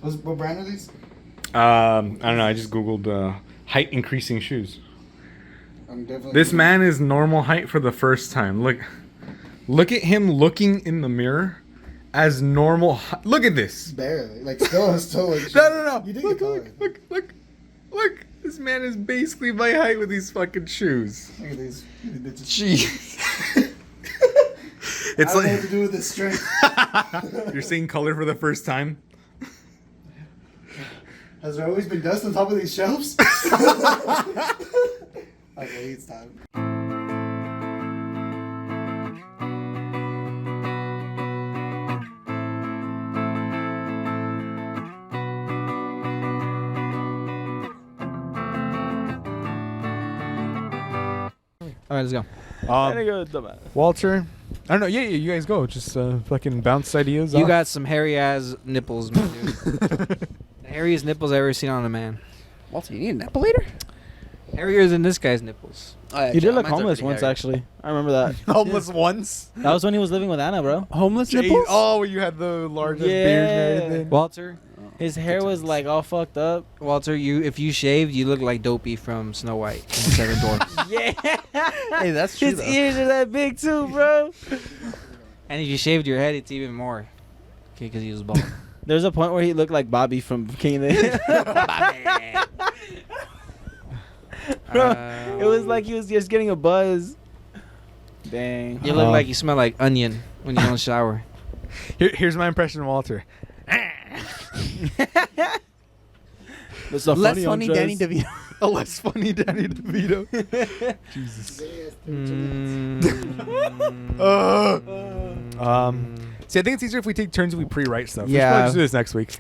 What brand are these? I don't know. I just googled height increasing shoes. I'm definitely. This man is normal height for the first time. Look at him looking in the mirror as normal. Look at this. Barely. Like still like. No. You did Look, get taller. look. This man is basically my height with these fucking shoes. Look at these. Jeez. It's I don't know like what to do with this strength. you're seeing color for the first time. Has there always been dust on top of these shelves? Okay, it's time. All right, let's go. Walter, I don't know. Yeah, you guys go. Just fucking bounce ideas. You off. got some hairy ass nipples, my dude. The hairiest nipples I've ever seen on a man. Walter, you need an epilator? Hairier than this guy's nipples. Oh, yeah, He did mine's look are homeless pretty once, hairy. actually. I remember that. homeless once. That was when he was living with Anna, bro. Homeless Jeez. nipples? Oh, you had the largest Yeah. beard and everything. Walter, His hair was like all fucked up. Walter, if you shaved, you look like Dopey from Snow White and the Seven Dwarfs. Yeah. Hey, that's true, His though. ears are that big too, bro. And if you shaved your head, it's even more. Okay, because he was bald. There's a point where he looked like Bobby from King of the Hill. Bro, it was like he was just getting a buzz. Dang. You look like you smell like onion when you don't shower. Here's my impression of Walter. That's so Less funny, funny Andres. Danny DeVito. A less funny Danny DeVito. Jesus. See, I think it's easier if we take turns and we pre-write stuff. We should Yeah. probably just do this next week.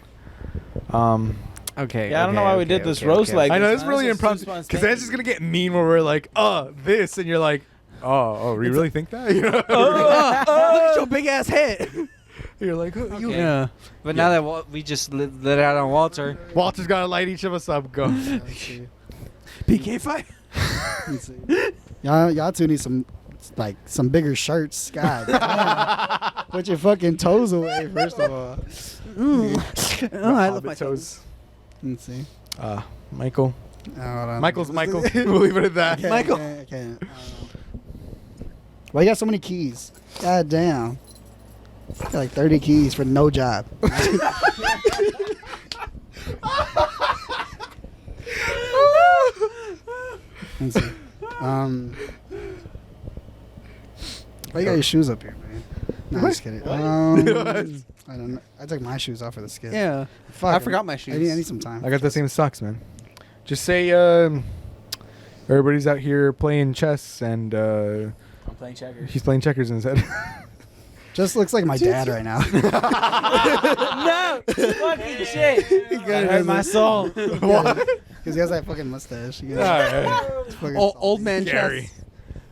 Okay. Yeah, I don't know why we did this roast like I know this, it's man. really This is impromptu just because that's just gonna get mean where we're like, this, and you're like, you really think that? You know? Look at your big ass head. You're like, you. Yeah. But now that we just let it out on Walter. Walter's gotta light each of us up. Go. PK fight. Let's see. Y'all two need some bigger shirts. God damn. Put your fucking toes away, first of all. Oh, I love my toes. Let's see. Michael. Hold on. Michael's Michael. We'll leave it at that. Michael. I can't. I don't know. Why you got so many keys? God damn. Got like 30 keys for no job. Let's see. Why you got your shoes up here, man? No, I'm just kidding. I don't know. I took my shoes off for the skit. Yeah. Fuck, I forgot my shoes. I need some time. I got the same socks, man. Just say everybody's out here playing chess and I'm playing checkers. he's playing checkers instead. Just looks like my dad right now. No! Fucking shit! That hurt my soul. Because he has that fucking mustache. All right. It's fucking Old man Scary. chest.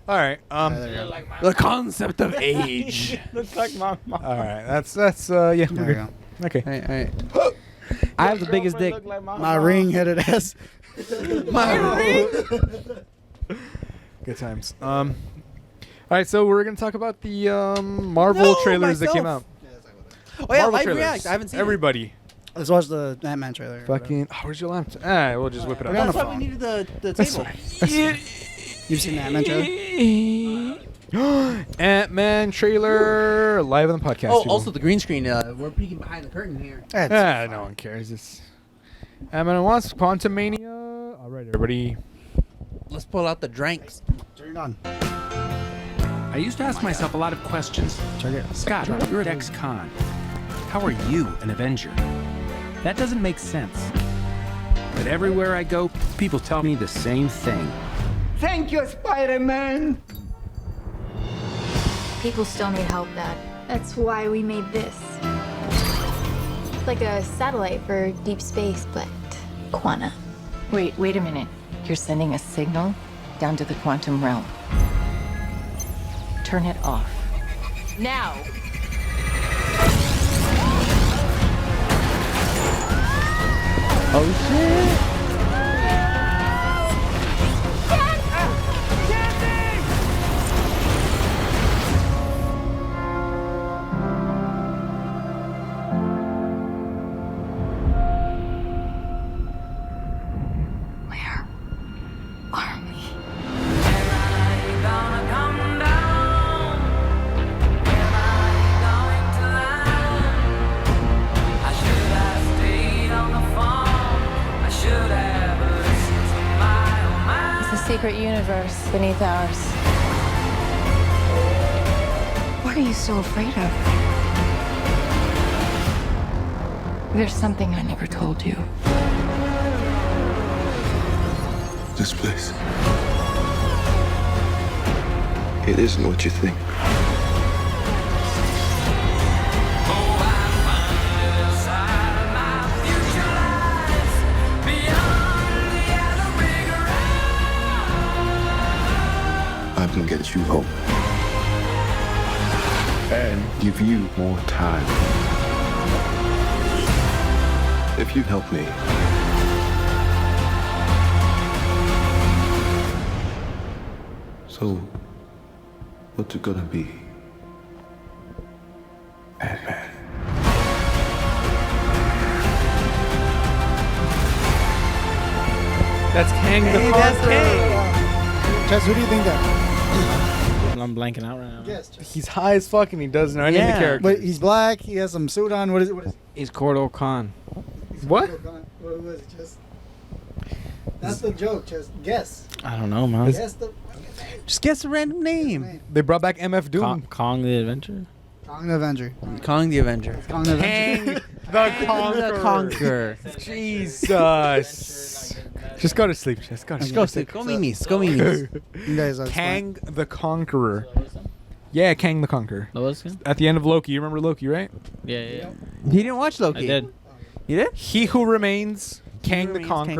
All right. there you go. The concept of age. Looks like my mom. All right. That's yeah. There We're you good. go. Okay. Hey. I have the biggest dick. Like My ring-headed ass. Good times. All right. So we're gonna talk about the Marvel trailers that came out. Oh yeah, Marvel live trailers. react. I haven't seen Everybody. Let's watch the Ant-Man trailer. Fucking. Oh, where's your laptop? We'll just whip it We're it. on up. the That's why we phone. needed the That's table. fine. You've seen the Ant-Man trailer? Ant-Man trailer live on the podcast. Oh, people. also the green screen. We're peeking behind the curtain here. No one cares. It's Ant-Man and Wasp, Quantumania. All right, everybody. Let's pull out the drinks. Turn it on. I used to ask myself a lot of questions. Check it. Scott, you're at ex-con. How are you an Avenger? That doesn't make sense. But everywhere I go, people tell me the same thing. Thank you, Spider-Man! People still need help, Dad. That's why we made this. Like a satellite for deep space, but quanta. Wait a minute. You're sending a signal down to the quantum realm. Turn it off. Now! Oh shit! secret universe beneath ours. What are you so afraid of? There's something I never told you. This place. It isn't what you think. I can get you home. And give you more time. If you help me. So, what's it gonna be? Ant-Man. That's Kang the Hey, that's Conqueror. Chess, who do you think that? I'm blanking out right now. Yes, Chess. He's high as fuck and he doesn't know any of the Yeah. characters. But he's black. He has some suit on. What is it? He's Cordell Khan. What? What was it, Chess? That's the joke, Chess. Guess. I don't know, man. Guess the Just guess a random name. They brought back MF Doom. Kong the Adventure. Kong the Avenger. Kong the Avenger. Kong the Avenger. Kang the The Conqueror. Conqueror. Jesus. Just go to sleep. Just go to Let's sleep. go, Sid. Go Mimis. Go Mimis. You guys are Kang the Conqueror. Yeah, Kang the Conqueror. What was it? At the end of Loki, you remember Loki, right? Yeah. He didn't watch Loki. I did. You did? He Who Remains, Kang the Remains, Kang the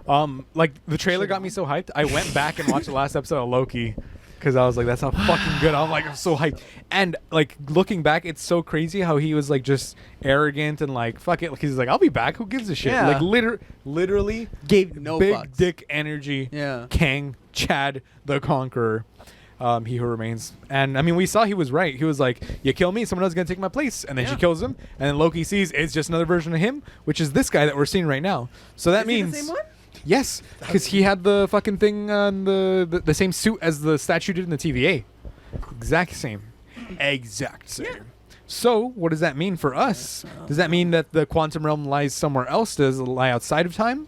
Conqueror. Like the trailer got me so hyped. I went back and watched the last episode of Loki because I was like, "That's how fucking good." I'm like, I'm so hyped. And like looking back, it's so crazy how he was like just arrogant and like fuck it. Like, he's like, "I'll be back. Who gives a shit?" Yeah. Like literally Gave no big fucks. dick energy. Yeah. Kang, Chad the Conqueror. He Who Remains. And I mean, we saw he was right. He was like, you kill me, someone else is going to take my place. And then she kills him. And then Loki sees it's just another version of him, which is this guy that we're seeing right now. So that Is he means. the same one? Yes, because he had the fucking thing on the same suit as the statue did in the TVA. Exact same. Exact same. So, what does that mean for us? Does that mean that the quantum realm lies somewhere else? Does it lie outside of time?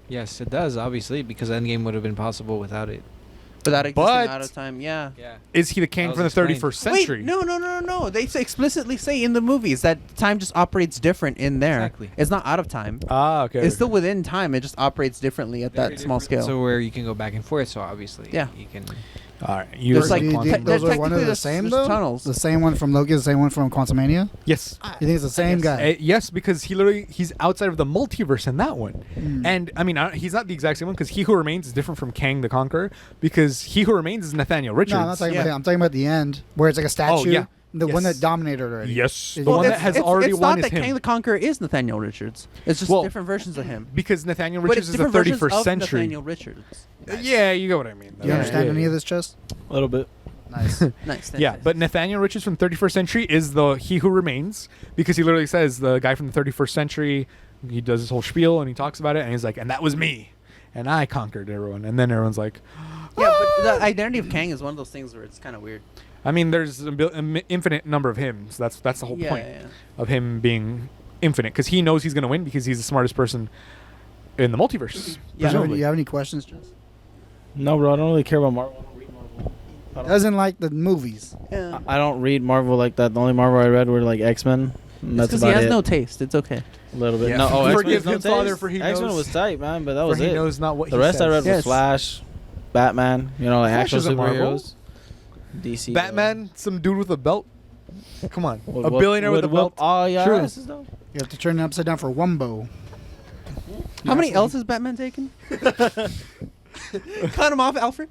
Yes, it does, obviously, because Endgame would have been possible without it. Without existing But- out of time, yeah. Yeah. Is he the Kang That from the was explained. 31st century? Wait, no. They explicitly say in the movies that time just operates different in there. Exactly. It's not out of time. Ah, okay. It's still within time. It just operates differently at that small scale. So where you can go back and forth, so obviously Yeah. you can... All right. You There's are like- the Do you quantum think There's those are one of technically the there's- same there's though? tunnels. The same one from Loki, the same one from Quantumania? Yes. You think it's the same guy? Yes, because he's outside of the multiverse in that one. And I mean, he's not the exact same one because He Who Remains is different from Kang the Conqueror because He Who Remains is Nathaniel Richards. No, I'm not talking Yeah. about him. I'm talking about the end where it's like a statue. yeah. The one Yes. that dominated already. Yes. Is The he- one that has already it's won not is that him. Kang the Conqueror is Nathaniel Richards. It's just Well, different versions of him. Because Nathaniel But Richards it's is the different versions 31st of century. Nathaniel Richards. Yeah, you get what I mean. Do you understand any of this, Chess? A little bit. Nice. Nice. Yeah, but Nathaniel Richards from 31st century is the He Who Remains because he literally says the guy from the 31st century. He does his whole spiel and he talks about it and he's like, and that was me, and I conquered everyone. And then everyone's like, Yeah, but the identity of Kang is one of those things where it's kind of weird. I mean, there's an infinite number of him. So that's the whole point of him being infinite because he knows he's gonna win because he's the smartest person in the multiverse. Yeah. Do you have any questions, Chess? No, bro. I don't really care about Marvel. I don't read Marvel. Doesn't like the movies. Yeah. I don't read Marvel like that. The only Marvel I read were like X-Men. And that's Because he about has it. no taste. It's okay. A little bit. Yeah. No, oh, Forgive X-Men him, Father, for he X-Men knows- was tight, man, but that For was he it. knows not what The he rest I says. read Yes. was Flash, Batman. You know, like Flash actual isn't Marvel. superheroes. DC. Batman, some dude with a belt. Come on, Would a whoop- billionaire with a would whoop belt. all your True. asses, though. You have to turn it upside down for Wumbo. How many L's has Batman taken? Cut him off, Alfred.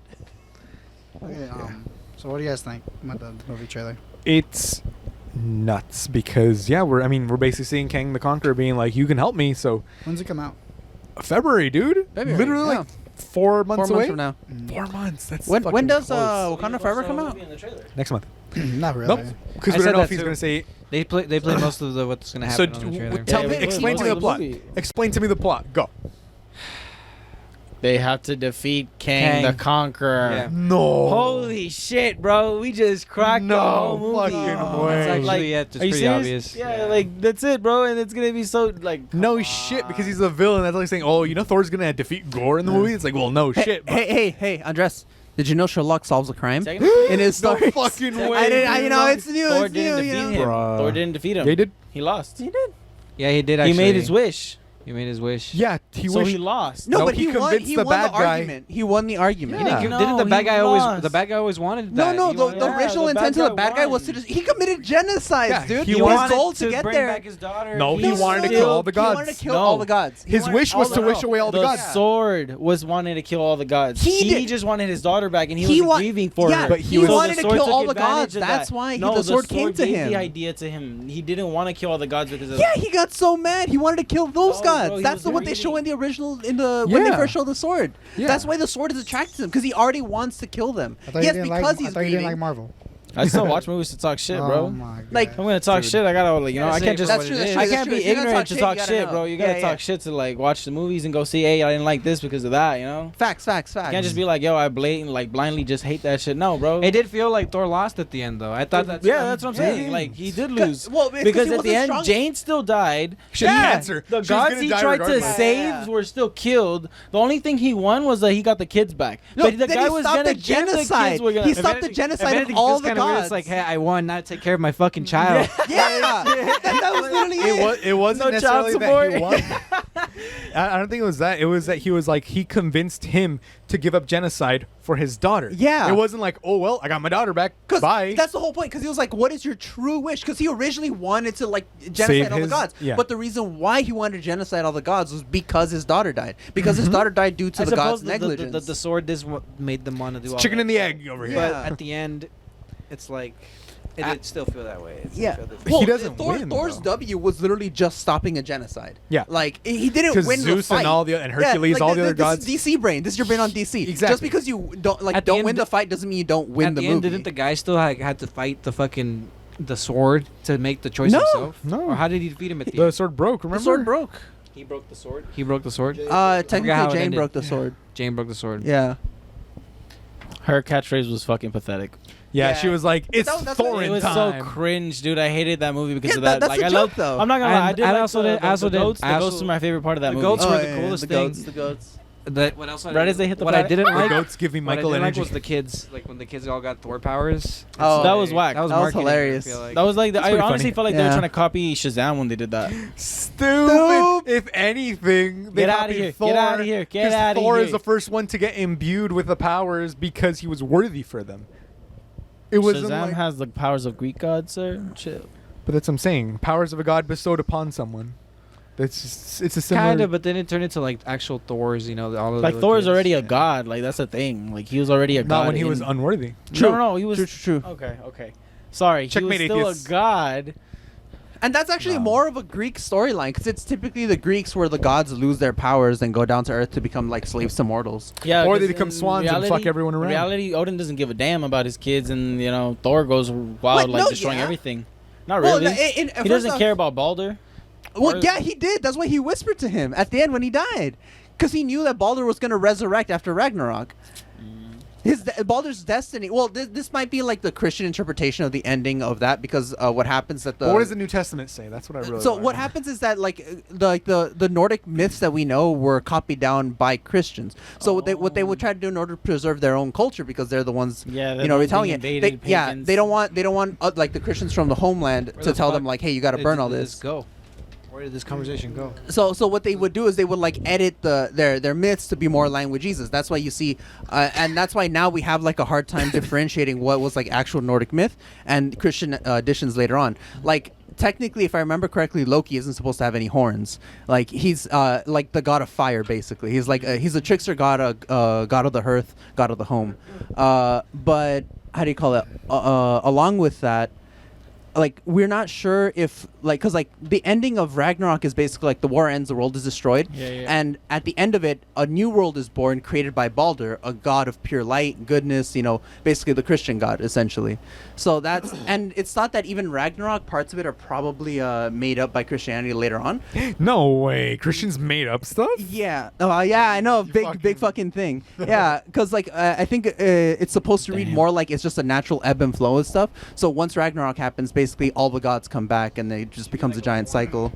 Okay, so what do you guys think about the movie trailer? It's nuts because we're basically seeing Kang the Conqueror being like, you can help me. So When's it come out? February, dude. February, Literally yeah. like 4 months 4 away. months from now. 4 months. That's When fucking does close. Wakanda Forever come out? Next month? Not really. Nope. Because I we said don't know that if he's too. gonna say. They play most of the what's going to So happen on the trailer. tell me, wait, explain to wait, me the wait, plot. movie. Explain to me the plot. Go. They have to defeat Kang the Conqueror. Yeah. No. Holy shit, bro! We just cracked the whole No movie. fucking way. It's actually Like, yeah, it's Are you pretty serious? obvious. Yeah, like that's it, bro. And it's gonna be so like. No shit, because he's a villain. That's like saying, oh, you know Thor's gonna defeat Gore in the movie. It's like, well, no shit. but- Hey, Andres. Did you know Sherlock solves a crime Technically, in his No story? fucking way. I didn't. You know, it's new. Thor It's new. didn't You defeat know. him. Bruh. Thor didn't defeat him. They did. He lost. He did. Yeah, he did He actually. made his wish. He made his wish. Yeah, he So wished. he lost. No, No, but he he won. convinced He the won bad the guy. argument. He won the argument. Yeah. Didn't No, the bad he guy lost. always? The bad guy always wanted No, that. no. He The wanted- original the bad intent of the guy bad guy was won. to he committed genocide, Yeah, dude. he He wanted was goal to bring get there. back his daughter. No, he wanted to kill all the He wanted gods. to kill No. all the gods. He His wanted wish was all to the- wish away all the The gods. sword was wanting to kill all the gods. He He did- just wanted his daughter back, and he, He was wa- grieving for yeah, her. but he was- wanted the to sword kill took all the advantage gods. of That's that. why no, the sword came to gave him. the idea to him. He didn't want to kill all the gods because of Yeah, he got so mad. He wanted to kill those No, gods. bro, he That's was the what they show greedy. in the original when they Yeah. first show the sword. Yeah. That's why the sword is attracted to him because he already wants to kill them. I thought Yes, you didn't because like, he's I thought you didn't grieving. like Marvel. I still watch movies to talk shit, bro. Oh my God. Like- I'm gonna talk shit. I gotta, like, you know, Yeah, I say can't it just. for That's true. That's it true. I is. that's can't true. be If you're gonna ignorant talk to shit, talk you gotta shit, know. bro. You gotta Yeah, talk yeah. shit to like watch the movies and go see, hey, I didn't like this because of that, you know. Facts. You can't just be like, yo, I blatant like blindly just hate that shit. No, bro. It did feel like Thor lost at the end, though. I thought that's Yeah, that's what I'm saying. Like he did lose Well, it's 'cause because he at the wasn't end, strong. Jane still died. She had cancer. The She was gods gonna he die tried to regardless. save Yeah. were still killed. The only thing he won was that he got the kids back. No, but the then guy he was stopped gonna the get the genocide. kids. Were gonna, He If stopped anything- the genocide If of anything, all feels the kinda weird. gods. It's like, hey, I won. Now take care of my fucking child. Yeah, that was literally it. It wasn't No necessarily child that he support. won. I don't think it was that. It was that he was like he convinced him to give up genocide for his daughter. Yeah. It wasn't like, oh well, I got my daughter back. 'Cause Bye. that's the whole point. Because he was like, "What is your true wish?" Because he originally wanted to like genocide Save all the his- gods. yeah. But the reason why he wanted to genocide all the gods was because his daughter died. Because his daughter died due to I the gods' suppose negligence. The sword is what made them want to do all Chicken that and the stuff. egg over here. But Yeah. at the end, it's like it did still feel that way. It Yeah. feel different. He Well, doesn't win, Thor's though. W was literally just stopping a genocide. Yeah. Like he didn't 'Cause win the Zeus and fight. all the- and Hercules, all the other gods. This is DC brain. This is your brain on DC. Exactly. Just because you don't At the don't end, win the fight doesn't mean you don't win At the the movie. end, didn't the guy still had to fight the sword to make the choice No. himself? No. Or how did he defeat him at the The end? sword broke. Remember? the sword broke. He broke the sword. He broke the sword. Technically how it Jane ended. broke the sword. Jane broke the sword. Yeah. Her catchphrase was fucking pathetic. Yeah, Yeah. she was like, "It's that's what- Thorin It was time." so cringe, dude. I hated that movie because Yeah, of that. that's Like the I joke, love. though. I'm not gonna lie. I And did. I like also the, did- I also the did- goats. I The also- goats were my favorite part of that the movie. goats were Oh, the yeah, coolest the thing. goats, the goats. What else? Right as they hit the what I planet. didn't The like. goats giving What I Michael didn't like energy. was the kids. Like when the kids all got Thor powers. Oh, that was whack. That was That was marketing, hilarious. I feel like. That was like That's I pretty honestly funny. felt like they were Yeah. trying to copy Shazam when they did that. Stupid. If anything, they Get outta copied here. Get Thor, outta here. Get 'cause outta Thor here. is the first one to get imbued with the powers because he was worthy for them. It wasn't Shazam like, has the powers of Greek gods, sir. Chill. but that's what I'm saying. Powers of a god bestowed upon someone. That's just, it's a similar. Kind of, but then it turned into like actual Thors. You know, all of the Like little Thor's kids. already a Yeah. god. Like that's the thing. Like he was already a god. not when he was in- unworthy. No, he was. True. Okay. Sorry, Checkmate, he was still atheists. a god. And that's actually more of a Greek storyline because it's typically the Greeks where the gods lose their powers and go down to Earth to become like slaves to mortals. Yeah, Or they 'cause become in swans and fuck everyone around. In reality, Odin doesn't give a damn about his kids, and you know Thor goes wild, What? like No, destroying yeah. everything. Not Well, really. he He doesn't care about Balder. Well, Or- yeah, he did. That's why he whispered to him at the end when he died, because he knew that Balder was going to resurrect after Ragnarok. Balder's destiny. Well, this might be like the Christian interpretation of the ending of that, because what happens at the. But what does the New Testament say? That's what I really. So wanna what know. happens is that like the Nordic myths that we know were copied down by Christians. So what they would try to do in order to preserve their own culture, because they're the ones Yeah, they're you know the ones retelling being it. They, invaded, yeah, pagans. they don't want like the Christians from the homeland Where to the tell fuck them like, hey, you got to did burn all this this. go? Where did this conversation go? So what they would do is they would like edit their myths to be more language Jesus. That's why you see, and that's why now we have like a hard time differentiating what was like actual Nordic myth and Christian additions later on. Like technically, if I remember correctly, Loki isn't supposed to have any horns. Like he's like the god of fire, basically. He's like he's a trickster god, god of the hearth, god of the home. But how do you call it? Along with that, like we're not sure if like because like the ending of Ragnarok is basically like the war ends, the world is destroyed, and at the end of it, a new world is born, created by Balder, a god of pure light, goodness. You know, basically the Christian god, essentially. So that's and it's thought that even Ragnarok parts of it are probably made up by Christianity later on. No way. Christians made up stuff? Yeah. Oh, yeah. I know. Big fucking thing. Yeah. Because like I think it's supposed to read more like it's just a natural ebb and flow of stuff. So once Ragnarok happens, basically all the gods come back and it just becomes a giant cycle.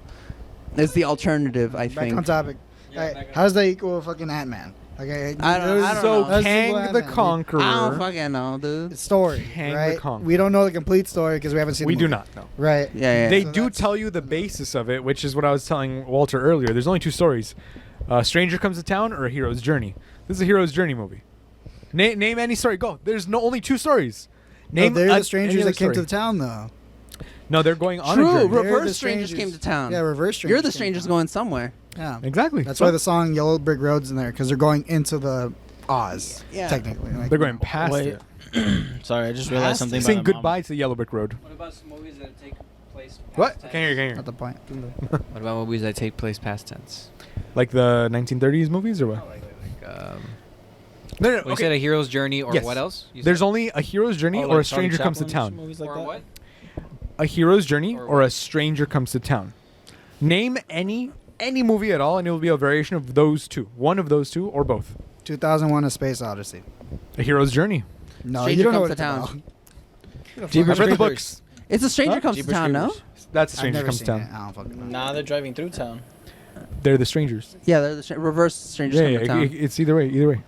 It's the alternative, I Back think. on topic. How does that equal fucking Ant-Man? Okay, I don't So know. That's Kang Ant-Man. the Conqueror. I don't fucking know, dude. Story, Kang the right? Conqueror. We don't know the complete story because we haven't seen. We the do movie. not know. Right. Yeah. They So do that's- tell you the basis of it, which is what I was telling Walter earlier. There's only 2 stories: Stranger Comes to Town or A Hero's Journey. This is a Hero's Journey movie. Name any story. Go. There's only 2 stories. Name They're a- the strangers any other that came to story. the town, though. No, they're going on a True. journey. They're Reverse the strangers came to town. Yeah, reverse strangers. You're the came to strangers town. going somewhere. Yeah. Exactly. That's So why the song "Yellow Brick Road's" in there because they're going into the Oz. Yeah. Technically, like, they're going past Wait. it. Sorry, I just realized something. Saying about my goodbye to Yellow Brick Road. What about some movies that take place? What? Can't hear. Can't hear. Not the point. What about movies that take place past tense? Like the 1930s movies or what? No, no. Well, you Okay. said A Hero's Journey or Yes. what else? You There's said? only A Hero's Journey Oh, or like A Stranger Charlie Comes to Chaplin Town. movies like or that? what? A Hero's Journey Or or what? A Stranger Comes to Town. Name any movie at all, and it will be a variation of those 2. One of those 2 or both. 2001: A Space Odyssey. A Hero's Journey. No, Stranger you don't know Comes what to it's Town. about. Jeepers I've read the Creepers. books. It's a stranger Huh? comes to Jeepers town, no? Creepers. That's A I've Stranger never Comes to seen it. Town. I don't fucking know. Nah, they're driving through town. They're the strangers. Yeah, they're the reverse strangers Yeah, come yeah, to town. it's either way. Either way.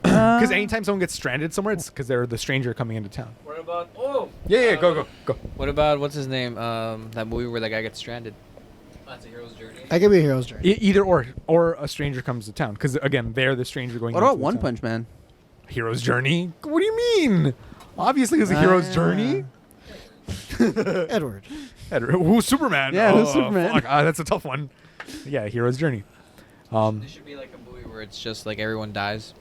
Because anytime someone gets stranded somewhere, it's because they're the stranger coming into town. What about? Oh. Yeah, go. What about what's his name? That movie where that guy gets stranded. That's A Hero's Journey. That could be a hero's journey. Either or a stranger comes to town. Because again, they're the stranger going. What into about the One town. Punch Man? Hero's Journey? What do you mean? Obviously, it's a hero's journey. Edward. Who's Superman? Yeah, who's Superman? Fuck, that's a tough one. Yeah, hero's journey. There should be like a movie where it's just like everyone dies.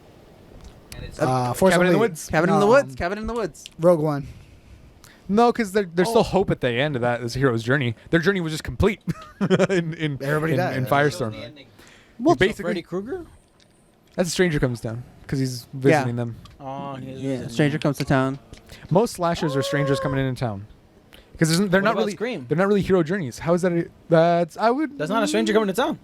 And it's Force Cabin in the Unleashed. Woods. Cabin in the No, Woods. Cabin in the Woods. Rogue One. No, because there's still hope at the end of that. As a hero's journey. Their journey was just complete. in Everybody died. in That Firestorm. the ending. Well, Freddy basically, Krueger? that's a stranger comes down because he's visiting them. Oh, Yeah, stranger comes to town. Most slashers are strangers coming into town. Because they're What not about really Scream? they're not really hero journeys. How is that? That's I would. That's not a stranger coming to town.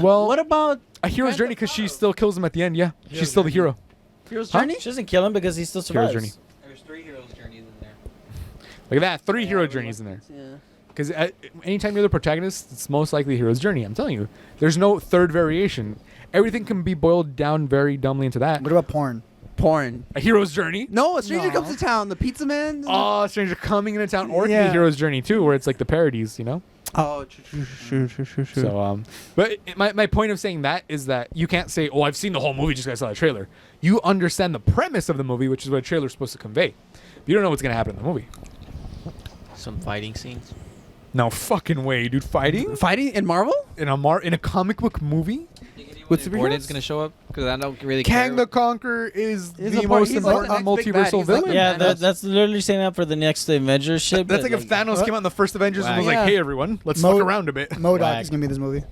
Well, What about a hero's journey because she still kills him at the end. Yeah, she's still the hero. Hero's Huh? Journey? She doesn't kill him because he still Hero's survives. Journey. There's 3 Hero's Journeys in there. Look at that, 3 hero journeys in there. Yeah. Because anytime you're the protagonist, it's most likely a hero's journey. I'm telling you, there's no third variation. Everything can be boiled down very dumbly into that. What about porn? Porn. A hero's journey. No, a stranger No. comes to town. The Pizza Man. Oh, stranger coming into town, or it can be Yeah. a hero's journey too, where it's like the parodies, you know. Oh, true. So but my point of saying that is that you can't say, oh, I've seen the whole movie just because I saw the trailer. You understand the premise of the movie, which is what a trailer is supposed to convey. But you don't know what's gonna happen in the movie. Some fighting scenes. No fucking way, dude. Fighting Fighting in Marvel? in a comic book movie. With Important's superheroes? gonna show up because I don't really Kang care. the Conqueror is He's the a part- most he's like the important next big bad. multiversal He's like villain. Yeah, Thanos. that's literally setting up for the next Avengers shit. That's but, like if Thanos came out in the first Avengers and was Yeah. like, "Hey everyone, let's Mo- fuck around a bit." MODOK Whack. is gonna be this movie.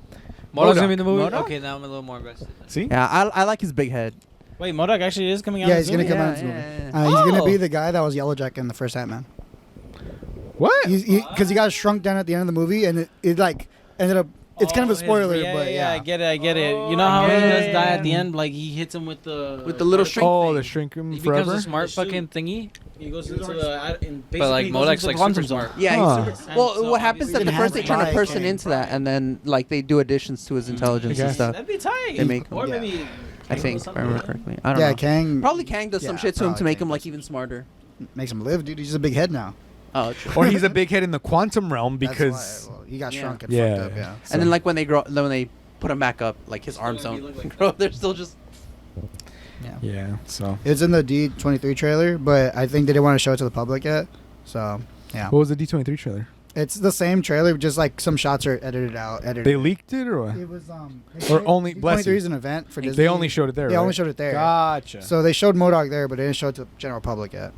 Modok's gonna be in the movie. Modok? Okay, now I'm a little more invested. See? Yeah, I like his big head. Wait, MODOK actually is coming out. Yeah, in he's this gonna movie? come out in this movie. He's gonna Oh. be the guy that was Yellowjacket in the first Ant-Man. What? Because he got shrunk down at the end of the movie, and it like ended up. It's kind of a his- spoiler, yeah, but yeah. I get it. You know how he does die at the end? Like he hits him with the little shrink Oh, thing. the shrink him He becomes forever. a smart The suit. fucking thingy. He goes into the. But like Modok's like super smart. Yeah, Huh. he's super. Well, So what happens is that obviously the first they he turn a has person Kang, into that, and then like they do additions to his intelligence and Okay. stuff. That'd be tight. They make or him, yeah. maybe. I think, if I remember correctly. I don't Yeah, know. Kang Probably Kang does some Yeah, shit to him to probably make Kang him like does. even smarter. makes him live, dude. He's a big head now. Oh, true. Or he's a big head in the quantum realm That's because why, well, he got Yeah. shrunk and Yeah. fucked up. Yeah. And then like when they put him back up, like his arms don't grow. They're still just. yeah. So It's in the D23 trailer, but I think they didn't want to show it to the public yet. So yeah, what was the D23 trailer? it's the same trailer, just like some shots are edited out. They leaked it or what? It was Or only- bless D23 you. is an event for Disney. They only showed it there. They only right? showed it there. Gotcha. So they showed MODOK there, but they didn't show it to the general public yet.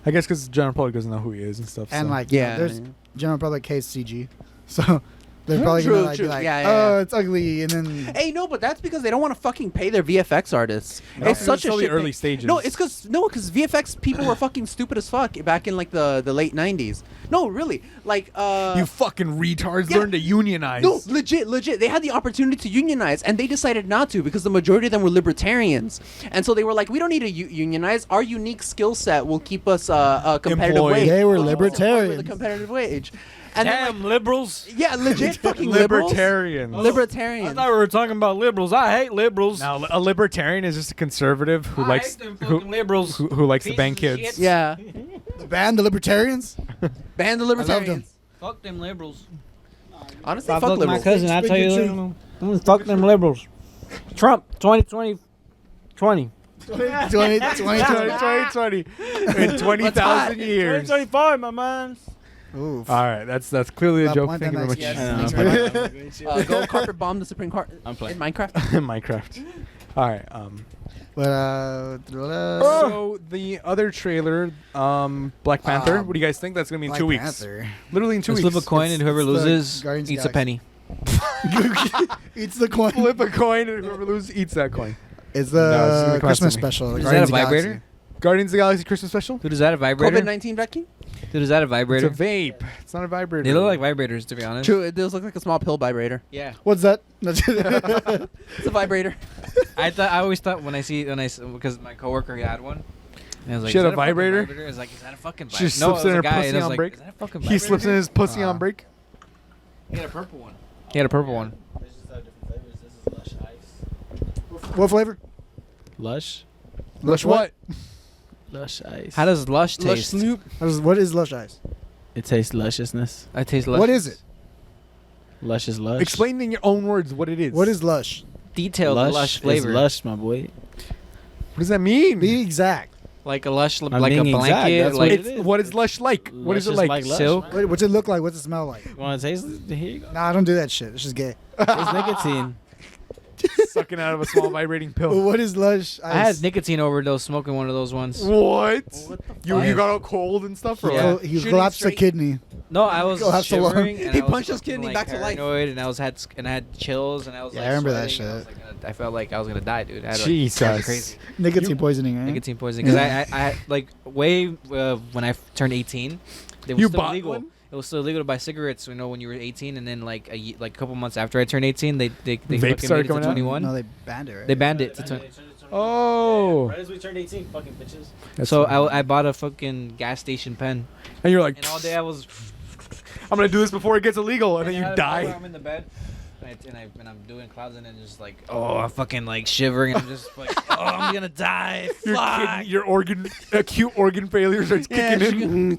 I guess because general public doesn't know who he is and stuff. And so. like, Yeah. there's general public hates CG, so they're probably True, gonna like, true. be like, Yeah, yeah, oh, yeah. it's ugly, and then Hey, no, but that's because they don't want to fucking pay their VFX artists. No, It's such a still the shit early thing. stages. No, it's because VFX people were fucking stupid as fuck back in like the late 90s. No, really, like You fucking retards yeah. learn to unionize. No, legit. They had the opportunity to unionize, and they decided not to because the majority of them were libertarians, and so they were like, "We don't need to unionize. Our unique skill set will keep us a competitive Employed. wage." They were With a libertarians. competitive wage. And then, Damn, liberals. like, yeah, legit fucking liberals. Libertarians. I Libertarians. thought we were talking about liberals. I hate liberals. Now, a libertarian is just a conservative who I likes hate them fucking liberals. who likes to Pieces bang of kids. shit. Yeah, the band, the Libertarians. ban the them. libertarians. Fuck them liberals. Honestly, If I fuck fuck my liberals. cousin, I tell you, fuck them liberals. Trump, 2020. 20, 2020 in 20,000 years. 2025, my man. Oof. All right, that's clearly a Stop joke. pointing Thank you very much. that Yes, next one. Go carpet bomb the Supreme Court I'm playing. in Minecraft. Minecraft. All right. But So the other trailer, Black Panther. What do you guys think? That's gonna be in Black 2 weeks. Panther. Literally in 2 Let's weeks. flip a coin, and whoever it's the loses Guardians of eats a the penny. It's the coin. Flip a coin, and whoever loses eats that coin. It's No, it's the gonna be Christmas classic. special. Is Guardians that a of the vibrator? Galaxy. Guardians of the Galaxy Christmas special. Dude, is that a vibrator? COVID-19 vaccine. Dude, is that a It's vibrator? a vape. It's not a vibrator. They look like vibrators, to be honest. True, it does look like a small pill vibrator. Yeah. What's that? It's a vibrator. I always thought because my coworker he had one. And I was like, She had "Is a that fucking vibrator?" I was like, is that a fucking She vibrator? slips in her pussy on break. Is that a fucking He slips in vibrator?" his pussy on break. He had a purple one. He had a purple one. What flavor? Lush. Lush what? Lush ice. How does Lush Lush taste? Snoop. What is Lush Ice? It tastes lusciousness. I taste Lush. What is it? Lush is lush. Explain in your own words what it is. What is Lush? Detailed Lush is flavor. lush, my boy. What does that mean? Be exact. Like a Lush, I'm like a being exact, blanket. that's Like what it It's, is. what is Lush like? What is it Lush like? lush, Silk? man. What's it look like? What's it smell like? You want to taste it? Here you go. Nah, I don't do that shit. It's just gay. It's nicotine. Sucking out of a small vibrating But pill. what is Lush Ice? I had nicotine overdose smoking one of those ones. What? You fuck? got out cold and stuff? Or Yeah. what? He Shooting collapsed a straight- kidney. No, I was Go have to learn. shivering. And He I was punched his fucking, kidney like, back to life. paranoid, and I had chills, and I was Yeah, like, I remember that sweating, and I was shit. like, I felt like I was gonna die, dude. I had, like, Jesus. crazy Nicotine poisoning, right? nicotine poisoning because I like way when I turned 18, they were You still bought illegal. one? It was still illegal to buy cigarettes, you know, when you were 18, and then like a couple months after I turned 18, they Vape fucking made started it to coming out? 21. No, they banned it, right? They banned it to 20. Oh. Right as we turned 18, fucking bitches. That's So funny. I bought a fucking gas station pen, and you're like, and all day I was. I'm gonna do this before it gets illegal, and then you I'm die. in the bed, and I'm doing clouds, and then just like, oh, I'm fucking like shivering, and I'm just like, oh, I'm gonna die. Your Fuck. kidney, your acute organ failure starts kicking in.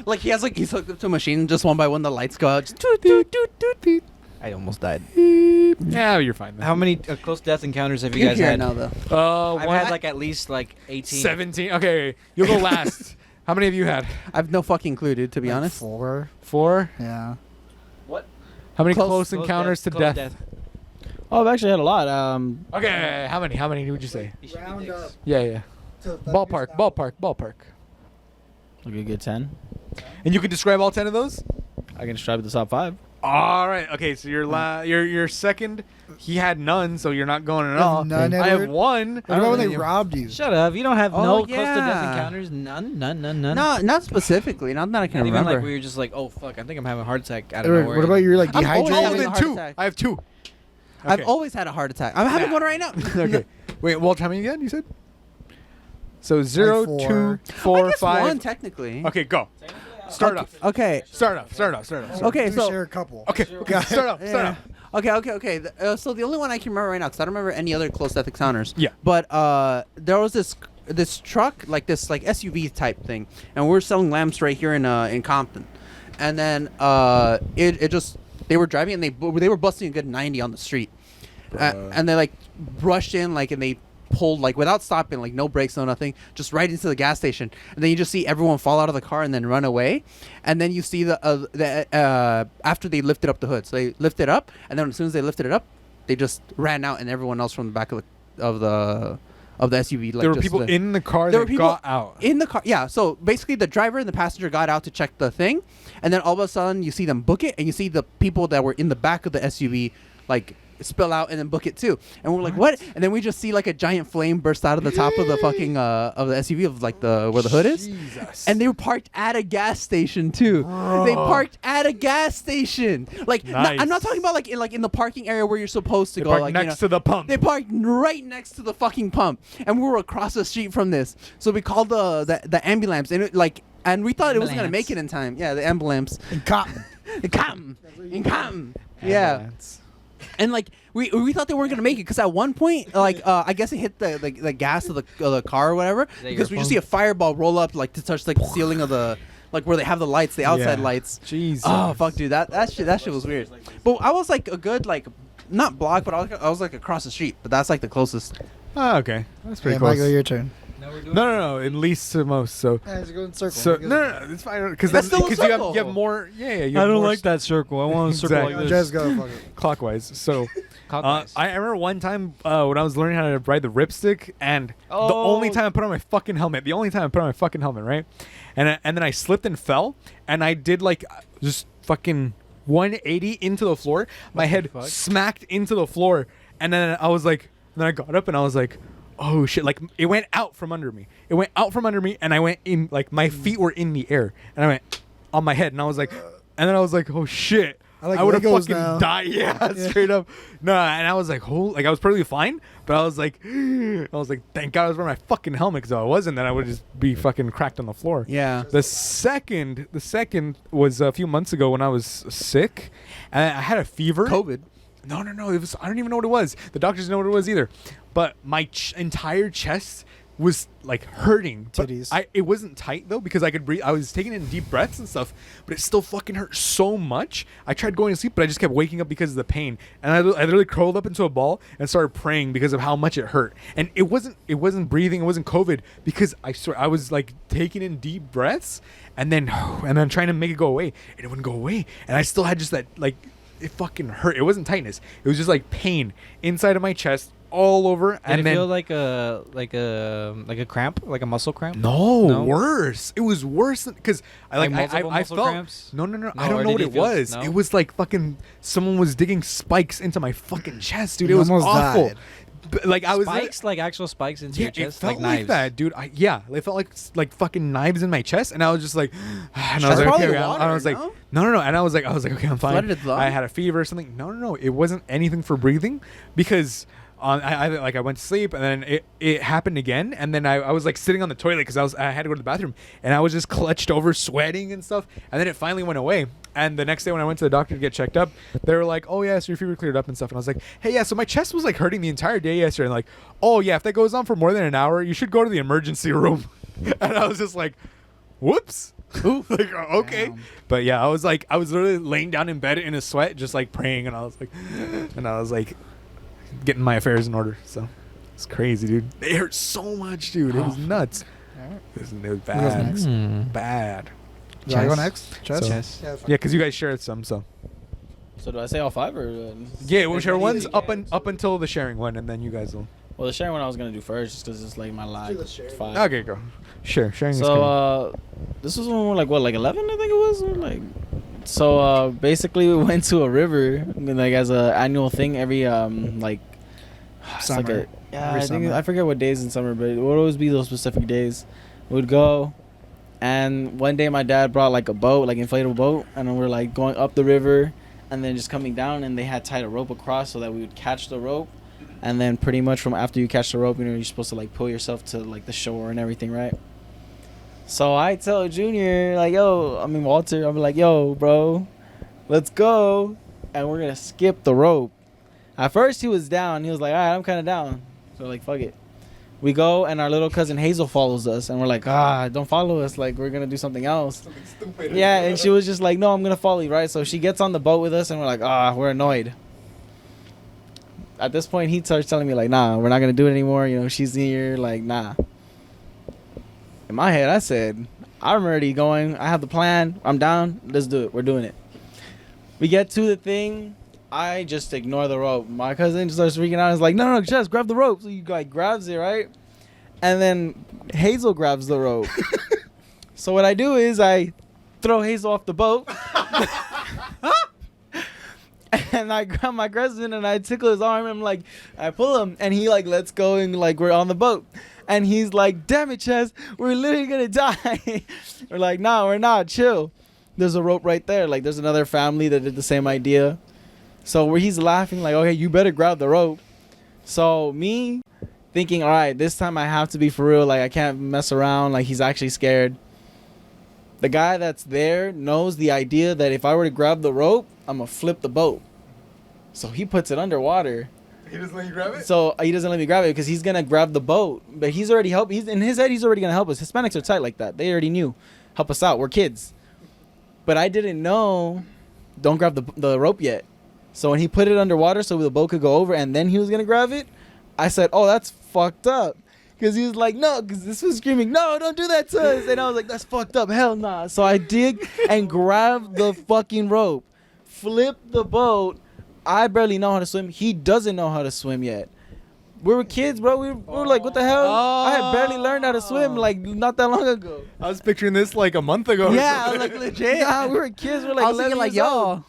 Like he's hooked up to a machine. Just one by one, the lights go out. Just toot, toot, toot, toot, toot. I almost died. Yeah, you're fine. Then. How many close death encounters have you You're guys here had? now, though. One I've had like at least like 18. 17. Okay, you'll go last. How many have you had? I've no fucking clue, dude. To be honest. 4. 4. Yeah. How many Close- close encounters to Close death? Oh, I've actually had a lot. Okay, how many? How many would you say? Round up. Yeah. Ballpark. Like a good 10. And you can describe all 10 of those? I can describe the top 5. All right. Okay, so your second, he had none, so you're not going at You have all. none, I have Edward? one. What about when they You- robbed you? Shut up! You don't have Oh, no close to death yeah. encounters. None. No, not specifically. Not that I can Not even remember. like where you're just like, oh fuck, I think I'm having a heart attack out of Edward, nowhere. what about you're like I'm always Oh, dehydrated? having a then heart 2. attack. I have 2. I've Okay. always had a heart attack. I'm having one right now. Okay. Wait, Walt, how many again? You said? So 0, 2, 4. 4, I guess 5. one technically. Okay, go. Start off. Okay. Start off. Okay, We so share a couple. Okay, start off. Yeah. Okay. So the only one I can remember right now, because I don't remember any other close death encounters. Yeah. But there was this truck, like this like SUV type thing, and we're selling lamps right here in Compton, and then it just they were driving and they were busting a good 90 on the street, and they like rushed in like and they pulled like without stopping, like no brakes, no nothing, just right into the gas station, and then you just see everyone fall out of the car and then run away, and then you see the after they lifted up the hood, so they lifted up, and then as soon as they lifted it up, they just ran out, and everyone else from the back of of the SUV. Like There were just people the- in the car there that were people got out. in the car. Yeah, so basically the driver and the passenger got out to check the thing, and then all of a sudden you see them book it, and you see the people that were in the back of the SUV like spill out and then book it too. And we're like, what? And then we just see like a giant flame burst out of the top of the fucking of the SUV of like the where the hood is. Jesus. And they were parked at a gas station too. They parked at a gas station. Like I'm not talking about like in the parking area where you're supposed to They go. parked Like next to the pump. They parked right next to the fucking pump, and we were across the street from this. So we called the ambulance, and and we thought it wasn't gonna make it in time. Yeah, the ambulance. In Cotton. In Compton. Yeah. And like we thought they weren't gonna make it because at one point like I guess it hit the gas of the car or whatever because we just see a fireball roll up like to touch like the ceiling of the like where they have the lights, the outside Yeah. lights. Jesus. Oh fuck, dude, that shit was weird. But I was like a good like not block, but I was like across the street. But that's like the closest. Oh, okay. That's pretty Yeah, close. Michael, your turn. No, at least to most. So, Yeah, it's going in circle. so no, it's fine because That's still a you circle. have more. Yeah, you I have don't more like that circle. I want a circle Exactly. like this. Just go. Fuck it. clockwise. So, Clockwise. I remember one time when I was learning how to ride the ripstick, and the only time I put on my fucking helmet, right? And then I slipped and fell, and I did like just fucking 180 into the floor. My head smacked into the floor, and then I was like, then I got up and I was like, oh shit! Like it went out from under me. And I went in. Like my feet were in the air, and I went on my head, and I was like, and then I was like, oh shit! I like would have Legos fucking now. died. Yeah, straight up. No, and I was like, like I was perfectly fine, but I was like, thank God I was wearing my fucking helmet because if I wasn't, then I would just be fucking cracked on the floor. Yeah. The second was a few months ago when I was sick, and I had a fever. COVID. No. It was. I don't even know what it was. The doctors didn't know what it was either. But my entire chest was like hurting. But Titties. it wasn't tight though because I could breathe. I was taking in deep breaths and stuff, but it still fucking hurt so much. I tried going to sleep, but I just kept waking up because of the pain. And I literally curled up into a ball and started praying because of how much it hurt. And it wasn't breathing. It wasn't COVID because I swear I was like taking in deep breaths and then trying to make it go away, and it wouldn't go away. And I still had just that like. It fucking hurt. It wasn't tightness. It was just like pain inside of my chest, all over. Did and it then feel like a cramp, like a muscle cramp? no, worse. It was worse because Like multiple muscle felt cramps? no. No, I or don't know did what you it feel- was. no? It was like fucking someone was digging spikes into my fucking chest, dude. You It was almost awful. died. But, like I was Spikes, like actual spikes into yeah, your chest, it felt like like knives. that, dude. It felt like fucking knives in my chest, and I was just like, and I was That's like, probably okay, the and I water, was like, no? no, and I was like, okay, I'm fine. Flooded lung? I had a fever or something. No, it wasn't anything for breathing because. I went to sleep and then it happened again, and then I was like sitting on the toilet because I had to go to the bathroom, and I was just clutched over sweating and stuff, and then it finally went away. And the next day when I went to the doctor to get checked up, they were like, oh yeah, so your fever cleared up and stuff. And I was like, hey, yeah, so my chest was like hurting the entire day yesterday, and like, oh yeah, if that goes on for more than an hour, you should go to the emergency room. And I was just like, whoops. Like, okay. Damn. But yeah, I was literally laying down in bed in a sweat, just like praying, and I was like getting my affairs in order. So it's crazy, dude. It hurt so much, dude. It was nuts. It was bad. next? Bad. Do I go next? Chess? So- Chess. Yeah, fine. Yeah, because you guys shared some, so So do I say all five or? yeah, whichever one's up until the sharing one, and then you guys will. Well, the sharing one I was gonna do first, just because it's like my live. the sharing. Five. Okay, go. Sure, sharing is So good. this was when we were like what, like 11, I think it was, or like. So basically, we went to a river, like as a annual thing every like. It's like Summer. yeah, Every I think summer. I forget what days in summer, but it would always be those specific days. We'd go, and one day my dad brought like a boat, like inflatable boat, and then we're like going up the river, and then just coming down, and they had tied a rope across so that we would catch the rope, and then pretty much from after you catch the rope, you know, you're supposed to like pull yourself to like the shore and everything, right? So I tell Junior, like, Walter, I'm like, yo, bro, let's go, and we're gonna skip the rope. At first, he was down. He was like, all right, I'm kind of down. So, like, fuck it. We go, and our little cousin Hazel follows us. And we're like, don't follow us. Like, we're going to do something else. Yeah, and she was just like, no, I'm going to follow you, right? So, she gets on the boat with us, and we're like, we're annoyed. At this point, he starts telling me, like, nah, we're not going to do it anymore. You know, she's here. Like, nah. In my head, I said, I'm already going. I have the plan. I'm down. Let's do it. We're doing it. We get to the thing. I just ignore the rope. My cousin just starts freaking out. He's like, no, just grab the rope. So he like grabs it, right? and then Hazel grabs the rope. So what I do is I throw Hazel off the boat. And I grab my cousin and I tickle his arm and like I pull him and he like lets go and like we're on the boat. And he's like, damn it, Chess, we're literally gonna die. We're like, nah, we're not, chill. There's a rope right there. Like there's another family that did the same idea. So where he's laughing like, okay, you better grab the rope. So me thinking, all right, this time I have to be for real. Like I can't mess around. Like he's actually scared. The guy that's there knows the idea that if I were to grab the rope, I'm gonna flip the boat. So he puts it underwater. He doesn't let you grab it? So he doesn't let me grab it because he's gonna grab the boat. But he's already helped. He's in his head. He's already gonna help us. Hispanics are tight like that. They already knew, help us out. We're kids. But I didn't know. Don't grab the rope yet. So when he put it underwater so the boat could go over and then he was gonna grab it, I said, "Oh, that's fucked up." Because he was like, no, because this was screaming, no, don't do that to us. And I was like, that's fucked up. Hell nah. So I dig and grab the fucking rope, flip the boat. I barely know how to swim. He doesn't know how to swim yet. We were kids, bro. We were like, what the hell? I had barely learned how to swim like not that long ago. I was picturing this like a month ago. Yeah, I was like legit. Yeah, we were kids. We're like, I was thinking 11 like, years old. yo.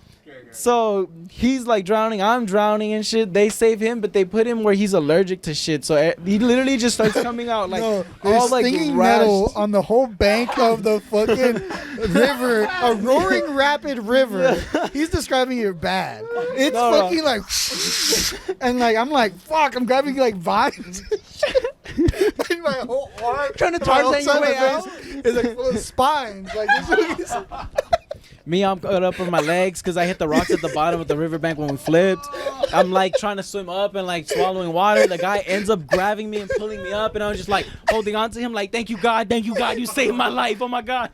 So he's like drowning, I'm drowning and shit. They save him, but they put him where he's allergic to shit. So he literally just starts coming out like No, all there's like stinging rashed. metal on the whole bank of the fucking river, a roaring rapid river. He's describing it bad. It's No. fucking like, and like I'm like, fuck, I'm grabbing like vines. Like my whole arm, Trying to my whole Tarzan your side of way my out? face is like full of spines. Like this is Me, I'm caught up on my legs because I hit the rocks at the bottom of the riverbank when we flipped. I'm like trying to swim up and like swallowing water. The guy ends up grabbing me and pulling me up, and I was just like holding on to him, like, thank you, God, you saved my life. Oh my God.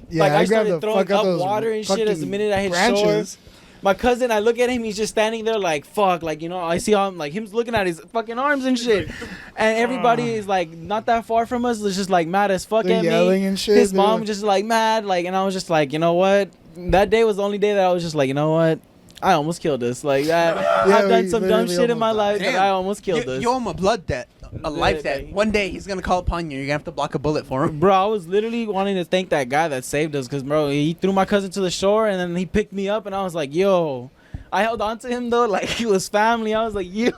Yeah, Like I grabbed started the throwing fuck out up those water and shit as the fucking minute I hit branches. shore. My cousin, I look at him, he's just standing there like, fuck, like, you know, I see him, like, him looking at his fucking arms and shit. And everybody is, like, not that far from us, is just, like, mad as fuck They're at yelling me. and shit, His dude. mom just, like, mad, like, and I was just like, you know what? That day was the only day that I was just like, you know what? I almost killed this. Like, I've done some dumb literally shit in my almost life died. that I almost killed this. You owe him a blood debt, a life debt. One day he's gonna call upon you. You're gonna have to block a bullet for him. Bro, I was literally wanting to thank that guy that saved us because, bro, he threw my cousin to the shore and then he picked me up and I was like, yo. I held on to him, though, like he was family. I was like, yo,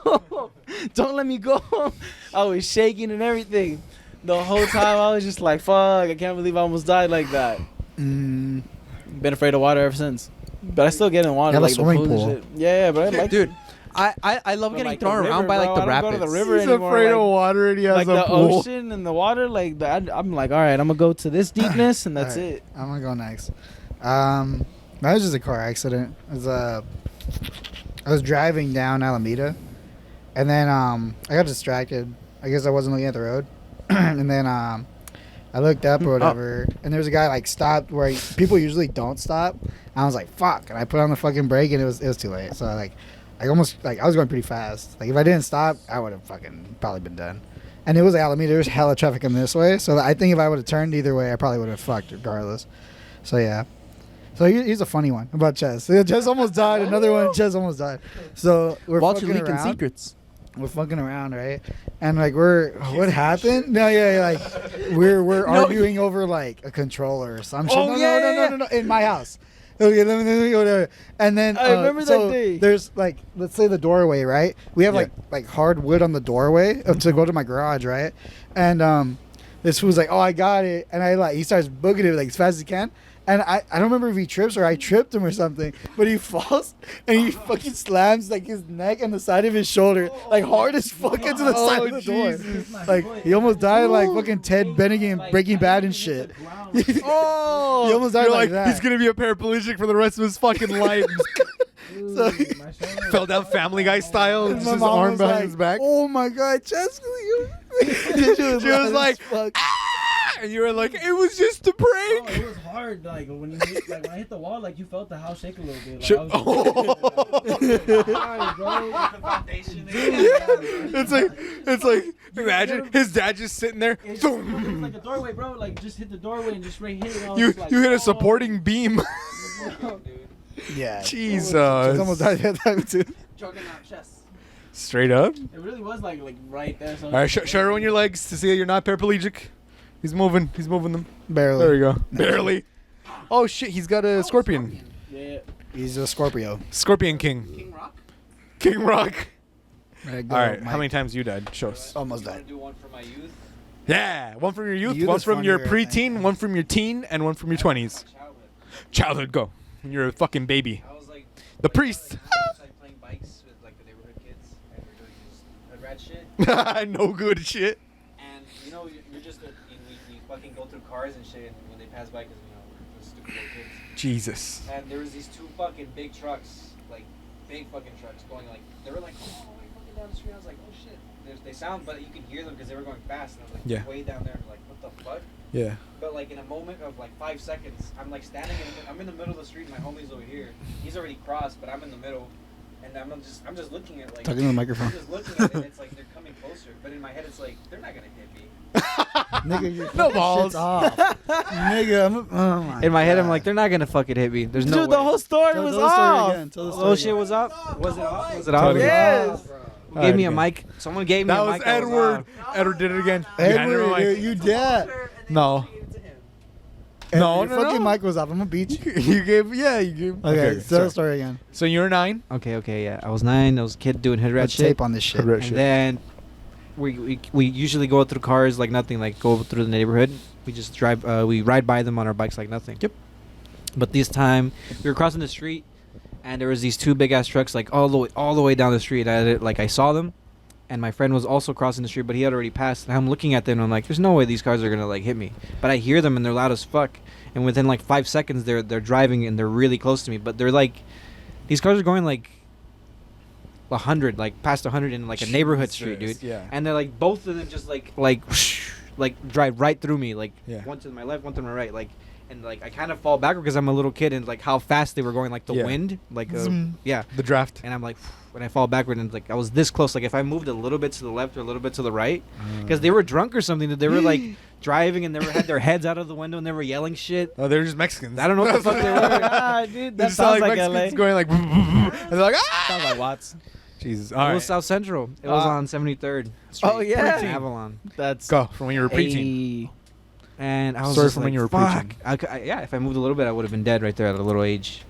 don't let me go. I was shaking and everything. The whole time, I was just like, fuck, I can't believe I almost died like that. Been afraid of water ever since. But I still get in water, Yeah, the like the swimming pool and pool. shit. Yeah, bro. Like, Dude, I love but, getting like, the thrown around river, by like bro, the I don't rapids. go to the river He's anymore. afraid like, of water and he has like a the pool. ocean and the water, like I'm like, all right, I'm gonna go to this deepness and that's Alright, it. I'm gonna go next. That was just a car accident. It was I was driving down Alameda, and then I got distracted. I guess I wasn't looking at the road, and then I looked up or whatever, and there was a guy like stopped where people usually don't stop. I was like, fuck, and I put on the fucking brake, and it was too late. So I almost I was going pretty fast. Like if I didn't stop, I would have fucking probably been done. And it was Alameda. There was hella traffic coming this way, so I think if I would have turned either way, I probably would have fucked regardless. So yeah. So here's a funny one about Chess. Chess almost died. Another one, Chess almost died. So we're Walter fucking leaking around. secrets. We're fucking around, right? And like what happened? No, yeah, like we're arguing over like a controller or some shit. Oh, No, in my house. Okay, let me go there. And then I remember so that day. There's like, let's say the doorway, right? We have like hard wood on the doorway to go to my garage, right? And this fool's like, oh, I got it, and he starts booking it like as fast as he can. And I don't remember if he trips or I tripped him or something, but he falls and he fucking slams like his neck and the side of his shoulder like hard as fuck into the side of the door. Like he almost died like fucking Ted Bennigan, Breaking Bad and shit. Oh, He almost died you're like that. He's gonna be a paraplegic for the rest of his fucking life. So Fell down Family Guy style, and just my his mom arm was behind like, his back. oh my god, Jessica, She was like, and you were like, it was just a prank. It was hard, like when you hit, when I hit the wall, like you felt the house shake a little bit. Like, Sure. I was It's like imagine his dad just sitting there. it's like a doorway, bro. Like just hit the doorway and just right here. And I was You just like, you hit oh. a supporting beam. yeah, Jesus. Jess almost died that time too. Juggernaut chess. Straight up. It really was like right there. So All right, show everyone your legs to see that you're not paraplegic. He's moving them. Barely. There we go. Barely. Oh shit, he's got a scorpion. Yeah. He's a Scorpio. Scorpion King. King Rock. King Rock. Right, All right, how many times you died? Show us. Almost I want died. to do one for my youth. Yeah, one from your youth, Youth one is from your funnier, I think. preteen, one from your teen, and one from your 20s. Childhood. Childhood, go. When you're a fucking baby. I was like The priest. outside playing bikes with like the neighborhood kids, and we're doing this hood rat shit. No good shit. And you know, you're just we fucking go through cars and shit, and when they pass by, because you know we're just stupid little kids. Jesus. And there was these two fucking big trucks, like big fucking trucks, going like they were like oh way fucking down the street. I was like oh shit. They sound, but you could hear them because they were going fast. And I was like Yeah. way down there, like what the fuck. Yeah. But like in a moment of like 5 seconds, I'm like standing I'm in the middle of the street. My homie's over here. He's already crossed, but I'm in the middle, and I'm just looking at like. Talking to the microphone. I'm just looking at it. And it's like they're coming closer, but in my head it's like they're not gonna hit me. Nigga, your No fucking balls. shit's off. Nigga, oh my In my head, I'm God. like they're not gonna fucking hit me. There's no Dude, way. the whole story Tell was the story off. again. Tell the The story whole shit again. was up. Was it off? Was it Tell off? it Yes. Who gave me a Alright, mic? Someone gave me That a was mic. that Edward. off. Edward did it again. You handed her a Edward, mic. you did. No. And No, your no, fucking no. mic was off. I'm gonna beat you. You gave. Yeah, you gave. Okay, tell sorry. the story again. So you're 9. Okay, yeah. I was 9. I was a kid doing hood rat Let's shit. tape on this shit. Hood rat And shit. then we usually go through cars like nothing, like go through the neighborhood. We just drive, we ride by them on our bikes like nothing. Yep. But this time we were crossing the street, and there was these two big ass trucks like all the way down the street. I saw them, and my friend was also crossing the street, but he had already passed. And I'm looking at them, and I'm like, "There's no way these cars are gonna like hit me." But I hear them, and they're loud as fuck. And within like 5 seconds, they're driving, and they're really close to me. But they're like, these cars are going like 100, like past 100 in like a neighborhood street, dude. Jesus, yeah. And they're like both of them just like drive right through me, like Yeah. one to my left, one to my right, like, and like I kind of fall backward because I'm a little kid, and like how fast they were going, like the Yeah. wind, like Zoom. yeah. The draft. And I'm like, when I fall backward, and like I was this close, like if I moved a little bit to the left or a little bit to the right, because they were drunk or something, that they were like driving and they had their heads out of the window and they were yelling shit. Oh, they're just Mexicans. I don't know what the fuck they were. Ah, dude, They that just sound sounds like Mexicans LA. going like, and they're like, ah! Sounds like Watts. Jesus. It All right. was South Central. It was on 73rd Street. Oh, yeah. in Avalon. That's Go from when you were preteen. Hey. And I was Sorry just for like, when you were fuck. preteen. Yeah, if I moved a little bit, I would have been dead right there at a little age.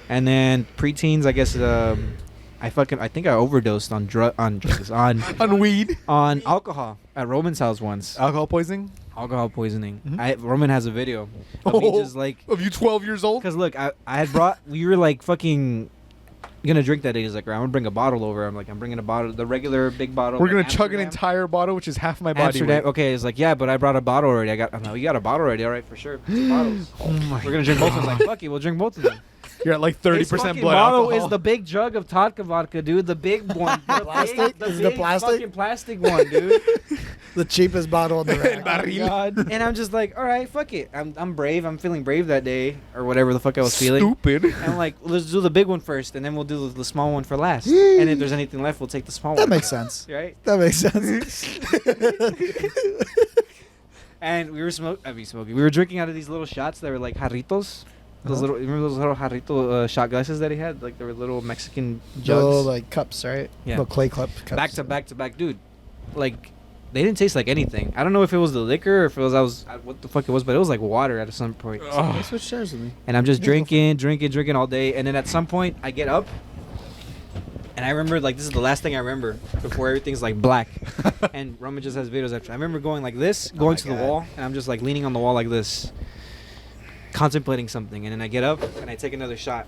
And then preteens, I guess. I think I overdosed on drugs On weed. on alcohol at Roman's house once. Alcohol poisoning. Alcohol poisoning. Mhm. Roman has a video of me just like, Of you 12 years old? because look, I had brought. We were like fucking gonna drink that day. He's like, I'm gonna bring a bottle over. I'm like, I'm bringing a bottle, the regular big bottle. We're like going to chug an Amsterdam. entire bottle, which is half my body Amsterdam. weight. Okay, it's like, yeah, but I brought a bottle already. I'm like, you got a bottle already? All right, for sure. It's bottles. Oh my We're gonna drink both of them. Like, fuck it, we'll drink both of them. You're at like This 30% fucking blood bottle alcohol. is the big jug of Vodka vodka, dude. The big one. The Plastic? Big, Is it big plastic? fucking plastic one, dude. The cheapest bottle in the rack. Barril. And I'm just like, all right, fuck it. I'm brave. I'm feeling brave that day, or whatever the fuck I was feeling. Stupid. And I'm like, let's do the big one first, and then we'll do the small one for last. And if there's anything left, we'll take the small one. That makes sense. Right? That makes sense. And we were smoking. We were drinking out of these little shots that were like jarritos. Those little, remember those little jarrito shot glasses that he had? Like they were little Mexican jugs. Little like cups, right? Yeah. Little clay cups. Back to back, dude. Like they didn't taste like anything. I don't know if it was the liquor or if it was what the fuck it was, but it was like water at some point. Oh. Switch chairs with me. And I'm just drinking all day. And then at some point, I get up, and I remember like this is the last thing I remember before everything's like black. And Roman just has videos after. I remember going like this, going to the wall, and I'm just like leaning on the wall like this, contemplating something. And then I get up and I take another shot.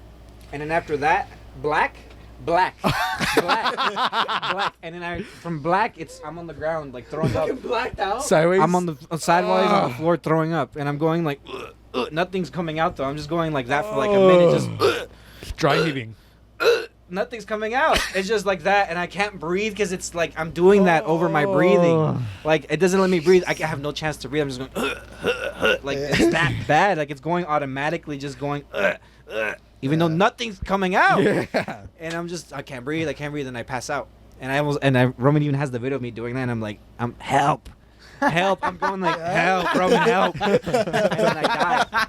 And then after that, black. And then from black, I'm on the ground like throwing up. Blacked out. Sideways? I'm on the sideways on the floor throwing up, and I'm going like, nothing's coming out though. I'm just going like that for like a minute, just dry heaving. nothing's coming out. It's just like that, and I can't breathe because it's like I'm doing that over my breathing. Like it doesn't let me breathe. I have no chance to breathe. I'm just going like it's that bad. Like it's going automatically, just going even though nothing's coming out. Yeah. And I can't breathe, and I pass out. And Roman even has the video of me doing that, and I'm like, help. help. I'm going like, help, Roman, help. And then I die.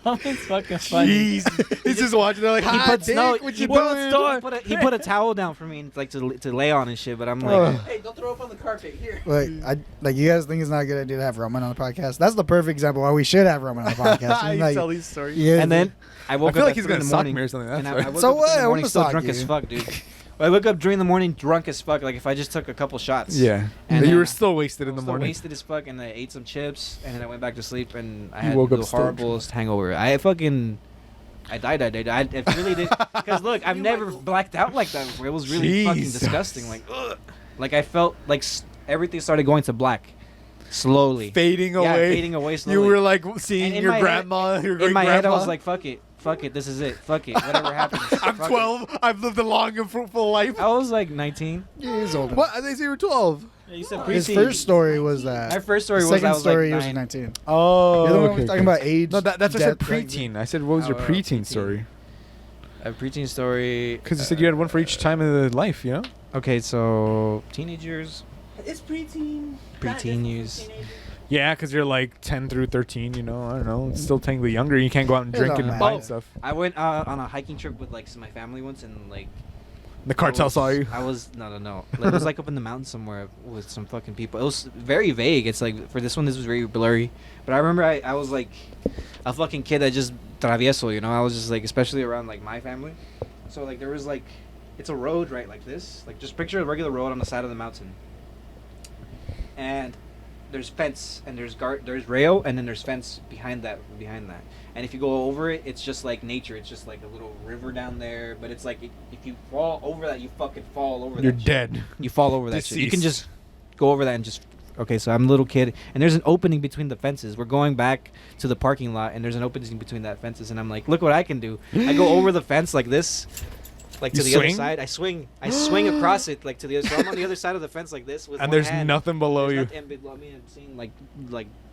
Roman's fucking funny. Jeez. He's just watching. They're like, He "Hot puts dick, no. what He you put, doing?" he put a towel down for me, like to lay on and shit. But I'm like, Hey, don't throw up on the carpet here. Like you guys think it's not a good idea to have Roman on the podcast? That's the perfect example why we should have Roman on the podcast. You Like, tell these stories. yeah, and then I woke I feel up like at he's 3 in gonna the sock morning, me or something. and That's I right. woke So up what? in I the morning wanna still sock drunk you. as fuck, dude. I woke up during the morning drunk as fuck. Like if I just took a couple shots. Yeah. And you then were still wasted I in the was still morning. wasted as fuck, and I ate some chips, and then I went back to sleep, and I You had woke up the still horrible hangover. I died. It really did. Because look, I've never blacked out like that before. It was really fucking Jesus. disgusting. Like, ugh. Like I felt like everything started going to black, slowly. Fading Yeah, away. fading away slowly. You were like seeing And in your my grandma, your great In my grandma. head, I was like, fuck it, this is it, fuck it, whatever happens. I'm fuck it. 12. I've lived a long and fruitful life. I was like 19. he's older. What? They say you were 12. Yeah, you said His preteen. first story was that. My first story His was second I was story like he was 9. 19. Oh, You're the one who's talking about age. No, that's what I said death, preteen. I said, what was your Oh, preteen preteen. story? A preteen story. Because you said you had one for each time of the life, you know? Okay, so teenage years, It's preteen. preteen years. Yeah, because you're like 10 through 13, you know? I don't know. It's still technically younger. You can't go out and It drink don't and matter. buy stuff. I went on a hiking trip with like my family once, and like The cartel saw you. I was no. Like, it was like up in the mountains somewhere with some fucking people. It was very vague. It's like for this one, this was very blurry. But I remember I was like a fucking kid that just travieso, you know. I was just like, especially around like my family. So like there was like, it's a road right like this. Like just picture a regular road on the side of the mountain. And there's fence and there's rail and then there's fence behind that. And if you go over it, it's just like nature. It's just like a little river down there. But it's like if you fall over that, you fucking fall over. You're that shit. dead. You fall over that shit. You can Deceased. just go over that and just. Okay, so I'm a little kid, and there's an opening between the fences. We're going back to the parking lot, and there's an opening between that fences, and I'm like, look what I can do. I go over the fence like this, like to You the other swing? side. I swing across it like to the other. So I'm on the other side of the fence like this with And one there's hand. nothing below There's you. nothing below me. I'm seeing like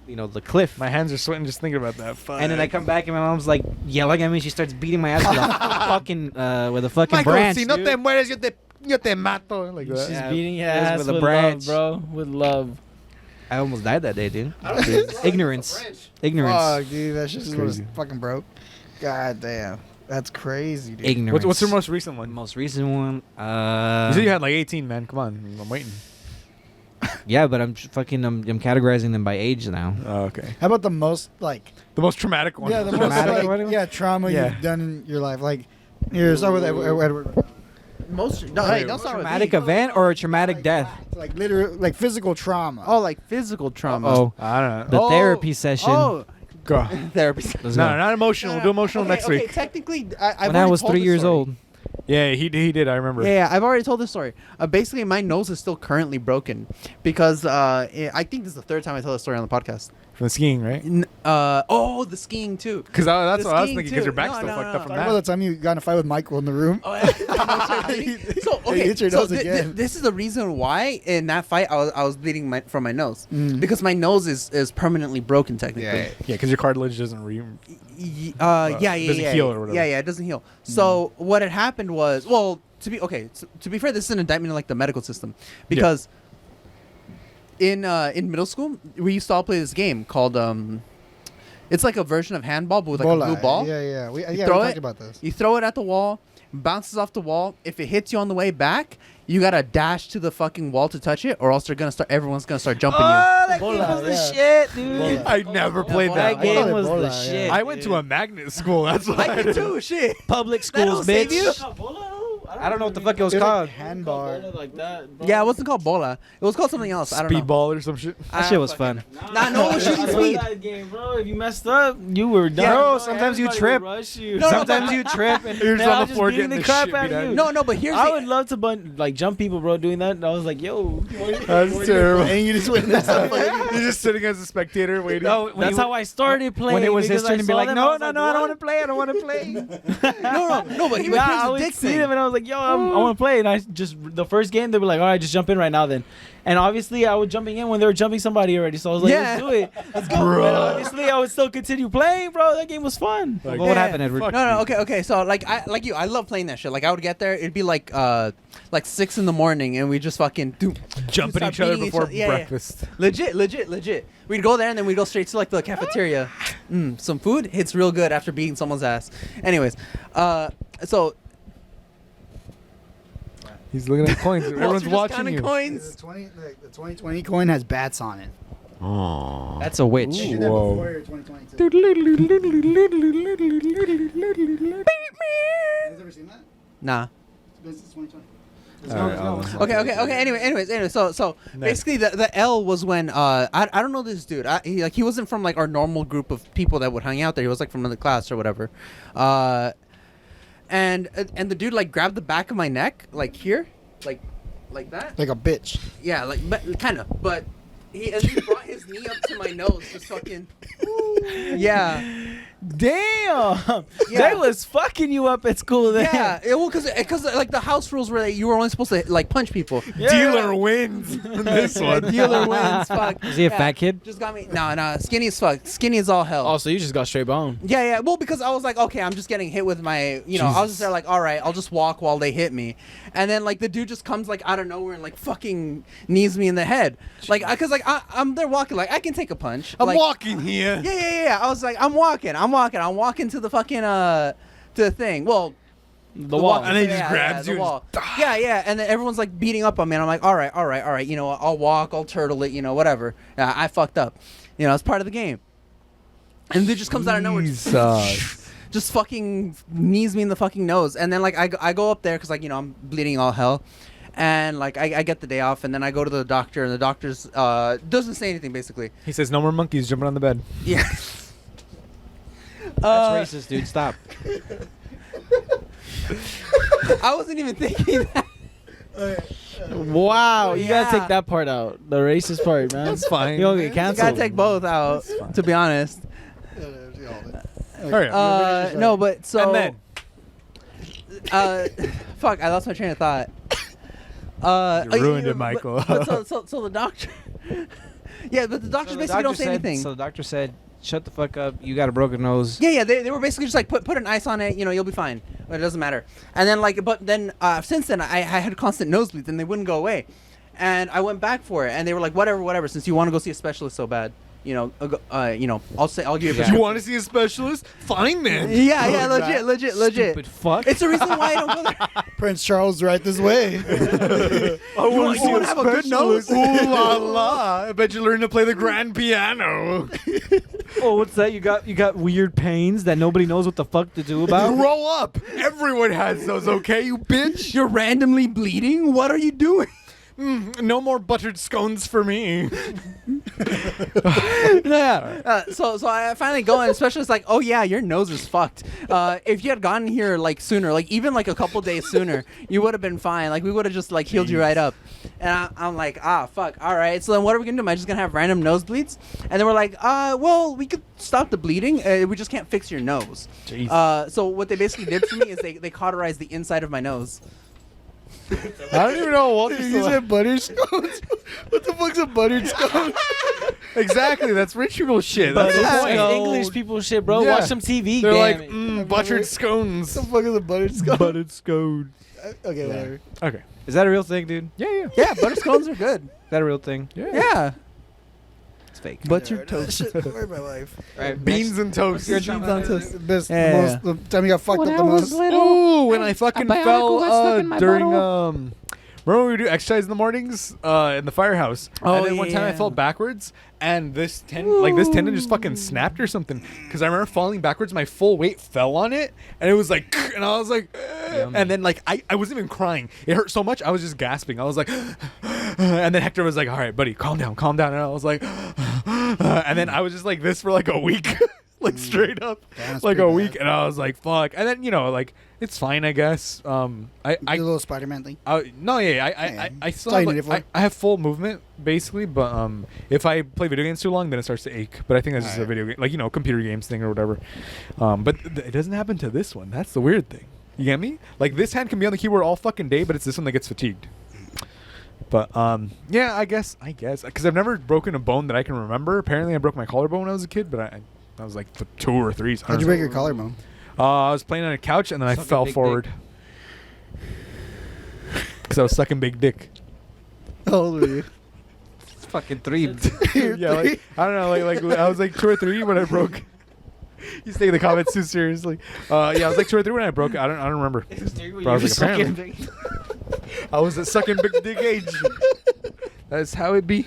you know the cliff. My hands are sweating just thinking about that. Fuck. And then I come back and my mom's like yelling at me. She starts beating my ass with a fucking Michael, branch. si no dude. te mueres, yo te mato. Like She's that. Yeah, beating your it was ass with a with branch. love, bro. With love. I almost died that day, dude. Ignorance. Ignorance. Fuck, dude, that shit just was crazy. fucking broke. God damn, that's crazy, dude. Ignorance. What's your most recent one? most recent one? You said you had like 18, man. Come on. I'm waiting. Yeah, but I'm categorizing them by age now. Oh, okay. How about the most like? The most traumatic one. Yeah, the most Traumatic like, one? yeah trauma Yeah. you've done in your life. Like, here, start with Edward. Most no, hey, don't start with Traumatic me. event or a traumatic death? Like literal, like physical trauma. Oh, like physical trauma. Oh, I don't know. the Oh, therapy session. Oh, Go. therapy. Let's No, go. not emotional. We'll do emotional next okay, week. Technically, I've When I already was told 3 this years story. old. Yeah, he did. I remember. Yeah, I've already told this story. Basically, my nose is still currently broken because I think this is the third time I tell this story on the podcast. From the skiing, right? The skiing too. Because that's The what I was skiing thinking. Because your too. back's No, still no, fucked no, up from Talk about the that. time you got in a fight with Michael in the room. Oh, yeah. So Hey, okay, hit your so nose again. this is the reason why in that fight I was bleeding from my nose Mm. because my nose is permanently broken technically. Yeah, because your cartilage doesn't Yeah, doesn't heal or whatever. Yeah, it doesn't heal. So what had happened was, well, to be fair, this is an indictment of like the medical system because in middle school we used to all play this game called it's like a version of handball but with like Bola. a blue ball. Yeah, we throw talked it, about this. You throw it at the wall, bounces off the wall. If it hits you on the way back, you gotta dash to the fucking wall to touch it, or else everyone's gonna start jumping you. that Bola, game was the yeah. shit, dude. Bola. I never played That that. I game call it was bola, the yeah. shit. I went to a magnet school. That's why. I did too. Shit. Public That don't schools, save bitch. you? I don't know what the fuck it was It was called. like handbar. Like that, bro. Yeah, it wasn't called bola. It was called something else. I don't know. Speedball or some shit. That shit was fun. Nah, no, it was shooting I speed. love that game, bro. If you messed up, you were done. Bro, bro. sometimes you Everybody trip. would Rush you. No, Sometimes you trip and You're just Now on I'm the just floor beating getting the the crap shit out beat of out you. of No, but here's I the would love to like jump people, bro, doing that. And I was like, yo. That's terrible. And you just witnessed that. You're just sitting as a spectator waiting. No, That's how I started playing. when it was his because turn I to be saw like, them, no, I was no, like, no, I don't what? want to play. I don't want to play. no, but Nah, I here's the would dick see thing. them and I was like, yo, I want to play. And I just, the first game, they were like, all right, just jump in right now then. And obviously, I was jumping in when they were jumping somebody already. So I was like, Yeah. let's do it. Let's go. But obviously, I would still continue playing, bro. That game was fun. Like, What happened, Edward? No, okay. So like I love playing that shit. Like I would get there, it'd be like 6 in the morning, and we just fucking jumping start each other beating each before other. Yeah, breakfast. Legit. We'd go there and then we'd go straight to like the cafeteria. Some food hits real good after beating someone's ass. Anyways, so He's looking at coins. Everyone's just watching counting you. coins. The 2020 coin has bats on it. That's a witch. You did that Whoa. before your 2022. You guys ever seen that? Nah. It's 2020. Okay. Anyway. So basically, the L was when I don't know this dude. He wasn't from like our normal group of people that would hang out there. He was like from another class or whatever. And the dude like grabbed the back of my neck, like here, like that. Like a bitch. Yeah, like kind of. But he brought his knee up to my nose, just fucking. Yeah. Damn. Yeah. They was fucking you up at school then. Yeah, because like the house rules were that you were only supposed to like punch people. Dealer wins in this one. Dealer wins. Fuck. Is he a fat kid? Just got me. Nah. Skinny as fuck. Skinny as all hell. Oh, so you just got straight bone. Yeah. Well, because I was like, okay, I'm just getting hit with my, I was just there like, all right, I'll just walk while they hit me, and then like the dude just comes like out of nowhere and like fucking knees me in the head, like, cause like I'm there walking, like I can take a punch. I'm like, walking here. Yeah. I was like, I'm walking to the fucking to the thing. Well. The wall. And then he just grabs the you and wall. Yeah, and then everyone's like beating up on me, and I'm like, all right, I'll walk, I'll turtle it, whatever. I fucked up, it's part of the game. And it just comes out of nowhere, just fucking knees me in the fucking nose, and then like I go up there because like I'm bleeding all hell, and like I get the day off, and then I go to the doctor, and the doctor's doesn't say anything basically. He says, "No more monkeys jumping on the bed." Yeah. That's racist, dude. Stop. I wasn't even thinking that. Wow, you gotta Yeah. take that part out. The racist part, man. That's fine. You don't get You canceled. gotta take both out, to be honest. All right. No, but so. And then Fuck, I lost my train of thought. You ruined it, Michael. But so the doctor. Yeah, but the doctors basically don't say anything. So the doctor said, "Shut the fuck up. You got a broken nose." Yeah, they were basically just like put an ice on it, you'll be fine. But it doesn't matter. And then since then I had constant nosebleeds and they wouldn't go away. And I went back for it and they were like, whatever, since you want to go see a specialist so bad, I'll give you a you want to see a specialist? Fine, man. Yeah, legit. Stupid fuck. It's the reason why I don't go there. Prince Charles right this way. I want you wanna have a good nose? Ooh la la! I bet you learn to play the grand piano. Oh, what's that? You got weird pains that nobody knows what the fuck to do about. Grow up. Everyone has those, okay, you bitch? You're randomly bleeding? What are you doing? No more buttered scones for me. Yeah. So I finally go and the specialist's like, oh yeah, your nose is fucked. If you had gotten here like sooner, like even like a couple days sooner, you would have been fine. Like we would have just like healed you right up. And I'm like, fuck. All right. So then what are we gonna do? Am I just gonna have random nosebleeds? And they were like, well, we could stop the bleeding. We just can't fix your nose. So what they basically did for me is they cauterized the inside of my nose. I don't even know what You said butterscotch? What the fuck's a butterscotch? Exactly, that's rich people shit. That's the That's point. English people shit, bro. Yeah. Watch some TV. They're like, damn it. buttered scones. What the fuck is a butterscotch? Buttered scone. Okay, whatever. Okay. Is that a real thing, dude? Yeah. Yeah, butter scones are good. Is that a real thing? Yeah. It's fake. Buttered toast. Shit, ruined my life. Right, Beans and toast. Beans on toast. Best, Yeah. the time you got fucked up the most. Ooh, when I fucking fell during bottle. remember when we do exercise in the mornings in the firehouse? Oh, and then one time I yeah. fell backwards and this tendon just fucking snapped or something. Because I remember falling backwards, my full weight fell on it, and it was like, and I was like, and then like I wasn't even crying. It hurt so much I was just gasping. I was like, and then Hector was like, all right, buddy, calm down. And I was like, and then I was just like this for like a week. Like straight up, That's like pretty a week, bad. and I was like, "Fuck!" And then like it's fine, I guess. Do a little Spider-Man thing. No, I still That's all have, you like, need it for. I have full movement basically, but if I play video games too long, then it starts to ache. But I think that's just a video game, like computer games thing or whatever. But it doesn't happen to this one. That's the weird thing. You get me? Like this hand can be on the keyboard all fucking day, but it's this one that gets fatigued. But yeah, I guess because I've never broken a bone that I can remember. Apparently, I broke my collarbone when I was a kid, but I was like 2 or 3. So How'd you break your collarbone? I was playing on a couch and then I Suck a fell big forward because I was sucking big dick. How old were you? It's fucking 3. Yeah, like I don't know, like I was like 2 or 3 when I broke. He's taking the comments too seriously. Yeah, I was like 2 or 3 when I broke. I don't remember. But I was like, apparently. I was at sucking big dick age. That's how it be.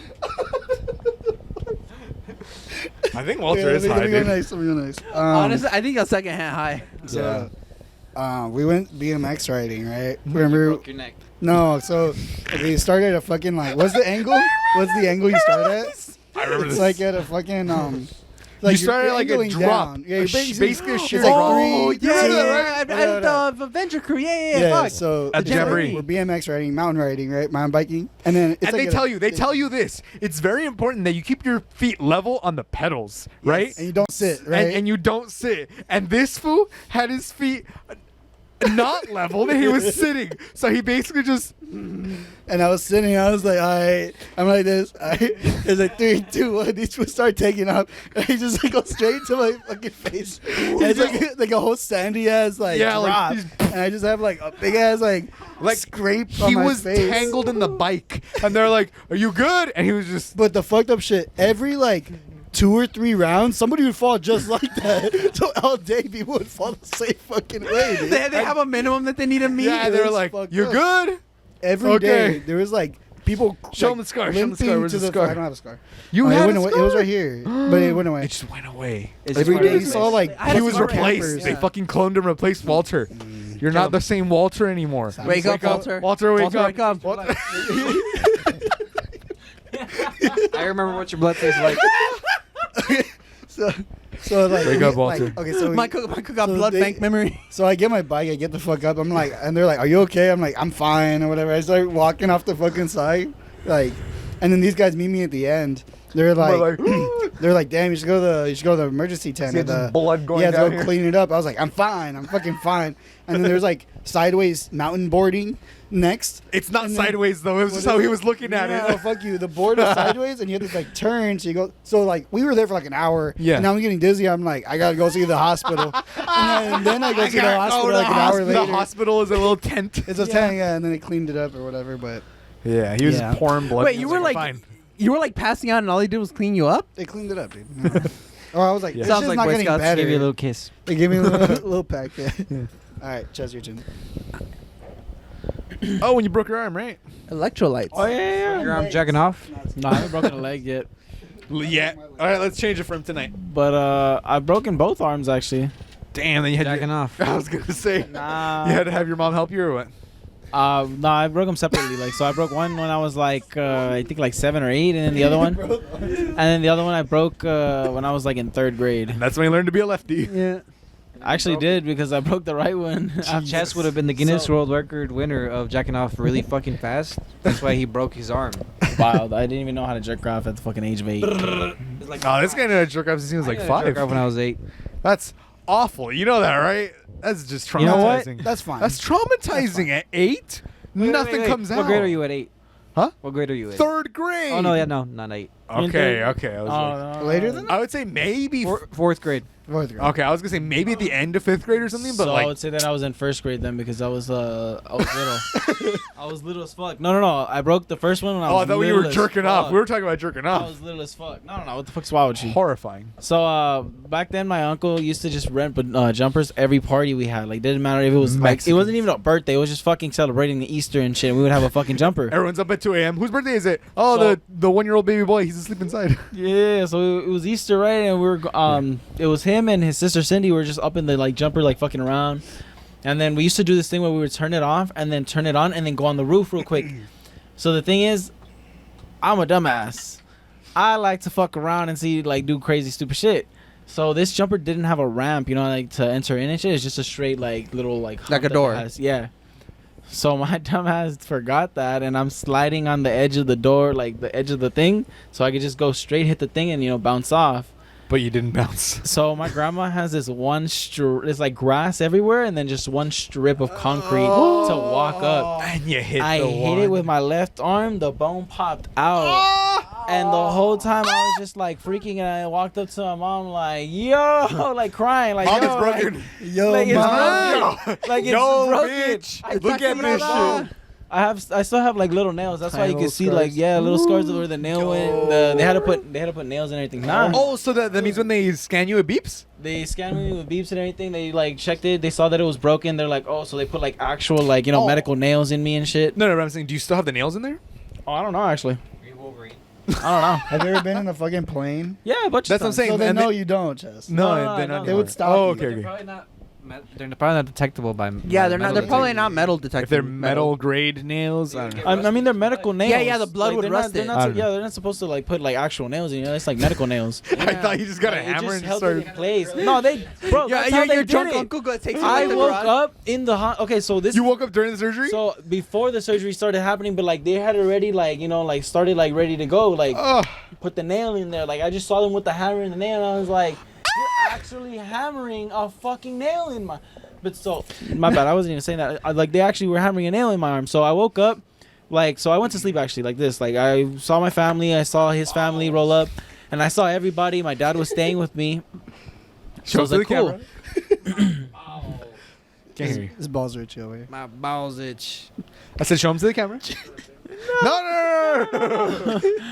I think Walter is high, Let me go dude. nice. Let me go nice. Honestly, I think a second hand high. So, we went BMX riding, right? You Remember? broke your neck. No, so we started at a fucking like. What's the angle? What's the angle you start at? I remember It's this. like at a fucking You started at like a angling drop. down. Yeah, you're Basically a it's sheer like drop. three, yeah, two, yeah, no. the Avenger crew. Yeah, Yeah, fuck. so At it's just like Jamboree. we're BMX riding, mountain riding, right? Mountain biking, and then it's And like they tell you this. It's very important that you keep your feet level on the pedals, right? and you don't sit, right? And you don't sit. And this fool had his feet not leveled. And he was sitting, so he basically just. And I was sitting, I was like, all right, I'm like this. All right. It's like 3, 2, 1. These will start taking off. And he just like goes straight to my fucking face. And it's like a whole sandy ass like Yeah, like, drop. he's- And I just have like a big ass like scrape on He my was face. tangled in the bike, and they're like, "Are you good?" And he was just. But the fucked up shit, every like 2 or 3 rounds, somebody would fall just like that. So all day people would fall the same fucking way, dude. they have a minimum that they need to meet. Yeah, they were was like, fucked "You up. good?" Every day Okay. there was like people Show like, him the scar, show him the scar. limping Where's to the scar? I don't have a scar. You It had went a away. scar? It was right here, but it went away. It just went away. It's Every just day you fucking- saw like I had He a was scar replaced. campers. They Yeah. fucking cloned and replaced Walter. You're not the same Walter anymore. Wake up, Walter. Walter, wake Walter, up. wake up. I remember what your blood tastes like. so like Wake up, Walter. Like, okay, so Michael got so blood they- bank memory. So I get my bike, I get the fuck up. I'm like, and they're like, "Are you okay?" I'm like, "I'm fine" or whatever. I start walking off the fucking side, like, and then these guys meet me at the end. They're like, they're like, "Damn, you should go to the emergency tent." See, At the, just blood going yeah, down to here. go clean it up. I was like, "I'm fine. I'm fucking fine." And then there's like sideways mountain boarding next. It's not And then- sideways though. It was What just is how he it? was looking at No, it. fuck you. The board is sideways, and you have to like turn. So you go. So like we were there for like an hour. Yeah. And now I'm getting dizzy. I'm like, I gotta go see the hospital. and then I go see the hospital like an hour later. The hospital is a little tent. It's a tank, yeah, and then they cleaned it up or whatever. But Yeah, he was Yeah. pouring blood. Wait, He you was were like, fine. you were like passing out, and all they did was clean you up. they cleaned it up, dude. No. Oh, I was like, Yeah. this Sounds is like not Boy getting Scouts. better. Give you a little kiss. They gave me a little pack. Yeah. All right, Chaz, your turn. Oh, when you broke your arm, right? Electrolytes. Oh yeah. Your arm jacking off. No, I haven't broken a leg yet. Yeah. All right, let's change it for him tonight. But I've broken both arms actually. Damn, then you had Jacking to, off. I was gonna say, Nah. you had to have your mom help you or what? No, I broke them separately. Like, so I broke one when I was like, I think like 7 or 8, and then the other one, I broke when I was like in 3rd grade. And that's when you learned to be a lefty. Yeah. I actually did because I broke the right one. Chess would have been the Guinness So- World Record winner of jacking off really fucking fast. That's why he broke his arm. Wild. I didn't even know how to jerk off at the fucking age of 8. It's like, Oh, this guy knew how to jerk off since he was like I 5. jerked off when I was 8. That's awful. You know that, right? That's just traumatizing. You know what? That's fine. That's traumatizing at 8. Nothing comes out. What grade are you at 8? Huh? What grade are you at? 3rd grade. Oh no, yeah, no, not 8. Okay, okay. I was like, Later than I would say maybe. 4th grade. Fourth grade. Okay, I was gonna say maybe at the end of 5th grade or something, but So I like would say that I was in 1st grade then because I was little. I was little as fuck. No. I broke the first one when I oh, was I thought you little were as jerking off. fuck. We were talking about jerking I off. was little as fuck. No. What the fuck's wrong with you? Horrifying. So back then my uncle used to just rent jumpers every party we had. Like didn't matter if it was like it wasn't even a birthday. It was just fucking celebrating the Easter and shit. And we would have a fucking jumper. Everyone's up at 2 a.m. Whose birthday is it? Oh, So- the 1-year-old baby boy. He's asleep inside. Yeah, so it was Easter, right? And we were it was him and his sister Cindy were just up in the like jumper like fucking around. And then we used to do this thing where we would turn it off and then turn it on and then go on the roof real quick. So the thing is, I'm a dumbass. I like to fuck around and see like do crazy stupid shit. So this jumper didn't have a ramp, you know, like to enter in and shit. It's just a straight like little like hump Like a that it door. has. Yeah. So my dumbass forgot that, and I'm sliding on the edge of the door, like the edge of the thing, so I could just go straight hit the thing and bounce off. but you didn't bounce. So my grandma has this it's like grass everywhere, and then just one strip of concrete to walk up. And you hit I the hit it one. with my left arm. The bone popped out, and the whole time I was just like freaking. And I walked up to my mom like, "Yo," like crying, like, Mom, "Yo, it's broken. like, Yo, like, it's mom. broken. Like it's Yo, broken. bitch. I Look at this shit. I still have like little nails. That's why you Tiny can little see scars. like little scars where the nail went. They had to put nails and everything. Nah. Oh, so that means when they scan you, it beeps? They scanned me with beeps and everything. They like checked it. They saw that it was broken. They're like, oh, so they put like actual like Oh. medical nails in me and shit. No, but I'm saying, do you still have the nails in there? Oh, I don't know actually. Wolverine. I don't know. Have you ever been in a fucking plane? Yeah, a bunch That's what of I'm times. saying. So they and know they- you don't, Chess. No, they're no, not. they would stop Oh, you. okay, They're okay. probably not. They're probably not detectable by. Yeah, they're by not. They're metal probably detectors. not metal detected. If they're metal grade nails, I don't know. I mean, they're medical nails. yeah, the blood Like, would they're rust not, it. they're I not, don't yeah, know. they're not supposed to like put like actual nails in. You know, it's like medical nails. I thought you just got a Like, it hammer just and held started. it in place. No, they, bro. Yeah, That's how they your did drunk it. uncle takes you I in the woke garage. up in the okay. So this. You woke up during the surgery? So before the surgery started happening, but like they had already like like started like ready to go, like Ugh. put the nail in there. Like I just saw them with the hammer and the nail, and I was like, "You're actually hammering a fucking nail in my." But so my bad, I wasn't even saying that. Like they actually were hammering a nail in my arm. So I woke up, like so I went to sleep actually like this. Like I saw my family, I saw his family roll up, and I saw everybody. My dad was staying with me. So I was to like, the cool. camera. Can't hear you. His balls are itchy over here. My balls itch. I said, show him to the camera.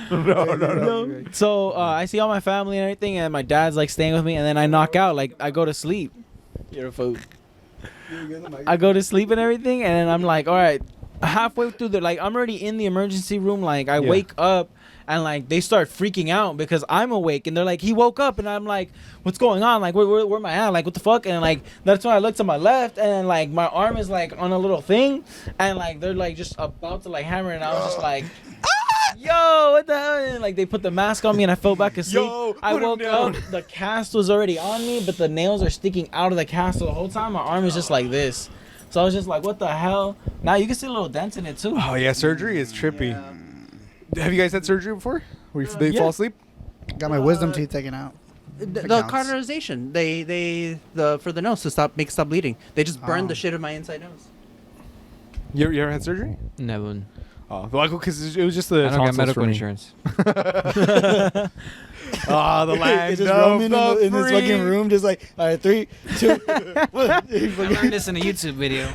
No. So I see all my family and everything, and my dad's like staying with me, and then I knock out, like I go to sleep. You're a fool. I go to sleep and everything, and then I'm like, all right, halfway through like I'm already in the emergency room. Like I Yeah. wake up, and like they start freaking out because I'm awake, and they're like, he woke up, and I'm like, what's going on? Like where am I at? Like what the fuck? And like that's when I look to my left, and like my arm is like on a little thing, and like they're like just about to like hammer, and I was just like. Yo, what the hell? And, like they put the mask on me and I fell back asleep. Yo, I put him woke down. up, the cast was already on me, but the nails are sticking out of the cast. So the whole time my arm is just like this. So I was just like, what the hell? Now you can see a little dent in it too. Oh, yeah, surgery is trippy. Have you guys had surgery before? Where they Yeah. fall asleep? Got my wisdom teeth taken out. The counts. cauterization, for the nose to stop bleeding. They just burned the shit of my inside nose. You ever had surgery? Never. Oh, well, because it was just the I don't get tonsils medical for me. insurance. Oh, the land He's just of roaming the in this fucking free. room, just like, all right, 3, 2, 1. I learned this in a YouTube video.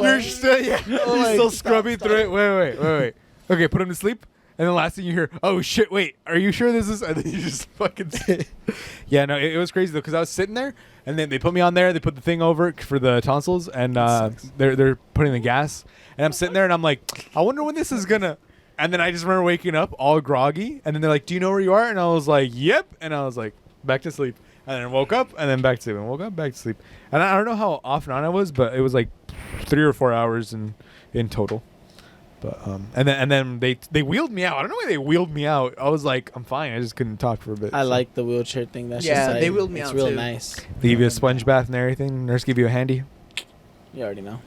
You're still, yeah, Oh you're my- still stop, scrubbing stop. through it. Wait. Okay, put him to sleep. And the last thing you hear, oh shit, wait, are you sure this is? And then you just fucking. Yeah, no, it was crazy though, because I was sitting there, and then they put me on there. They put the thing over it for the tonsils, and they're putting the gas, and I'm sitting there, and I'm like, I wonder when this is gonna. And then I just remember waking up all groggy, and then they're like, "Do you know where you are?" And I was like, "Yep," and I was like, back to sleep, and then woke up, and then back to sleep, and woke up, back to sleep, and I don't know how off and on I was, but it was like 3 or 4 hours in total. But and then they wheeled me out. I don't know why they wheeled me out. I was like, I'm fine. I just couldn't talk for a bit. I so. like the wheelchair thing. That's Yeah, just like, they wheeled me it's out, real too. nice. They give you a sponge bath and everything. Nurse give you a handy. You already know.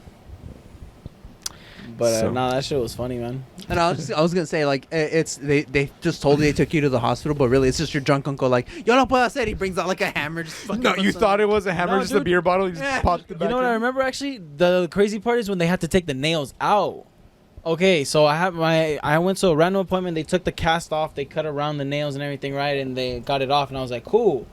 But So- no, that shit was funny, man. And I was gonna say like they just told me they took you to the hospital, but really it's just your drunk uncle like yo no puedo hacer. He brings out like a hammer. Just fucking No, puts you on thought it. it was a hammer, No, just a dude. beer bottle. You just Yeah. popped it back You know what I in. remember actually? The crazy part is when they had to take the nails out. Okay, so I went to a random appointment. They took the cast off. They cut around the nails and everything, right? And they got it off. And I was like, cool.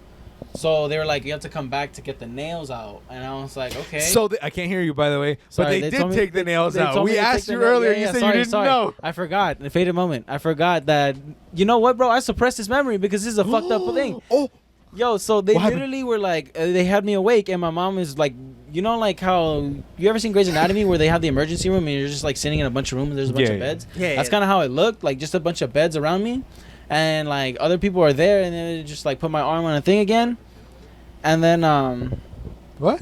So they were like, you have to come back to get the nails out. And I was like, okay. So I can't hear you, by the way. But Sorry, they told did me- take the nails they out. told me We to take asked the you nail- earlier. yeah, You yeah, said sorry, you didn't sorry. know. I forgot. In a faded moment. I forgot that. You know what, bro? I suppressed this memory because this is a fucked up thing. Oh, Yo, so they What happened? literally were like, they had me awake, and my mom is like, you know, like how you ever seen Grey's Anatomy where they have the emergency room and you're just like sitting in a bunch of rooms and there's a bunch Yeah, of yeah. beds. Yeah, That's yeah. kind of how it looked, like just a bunch of beds around me, and like other people are there, and then they just like put my arm on a thing again, and then what?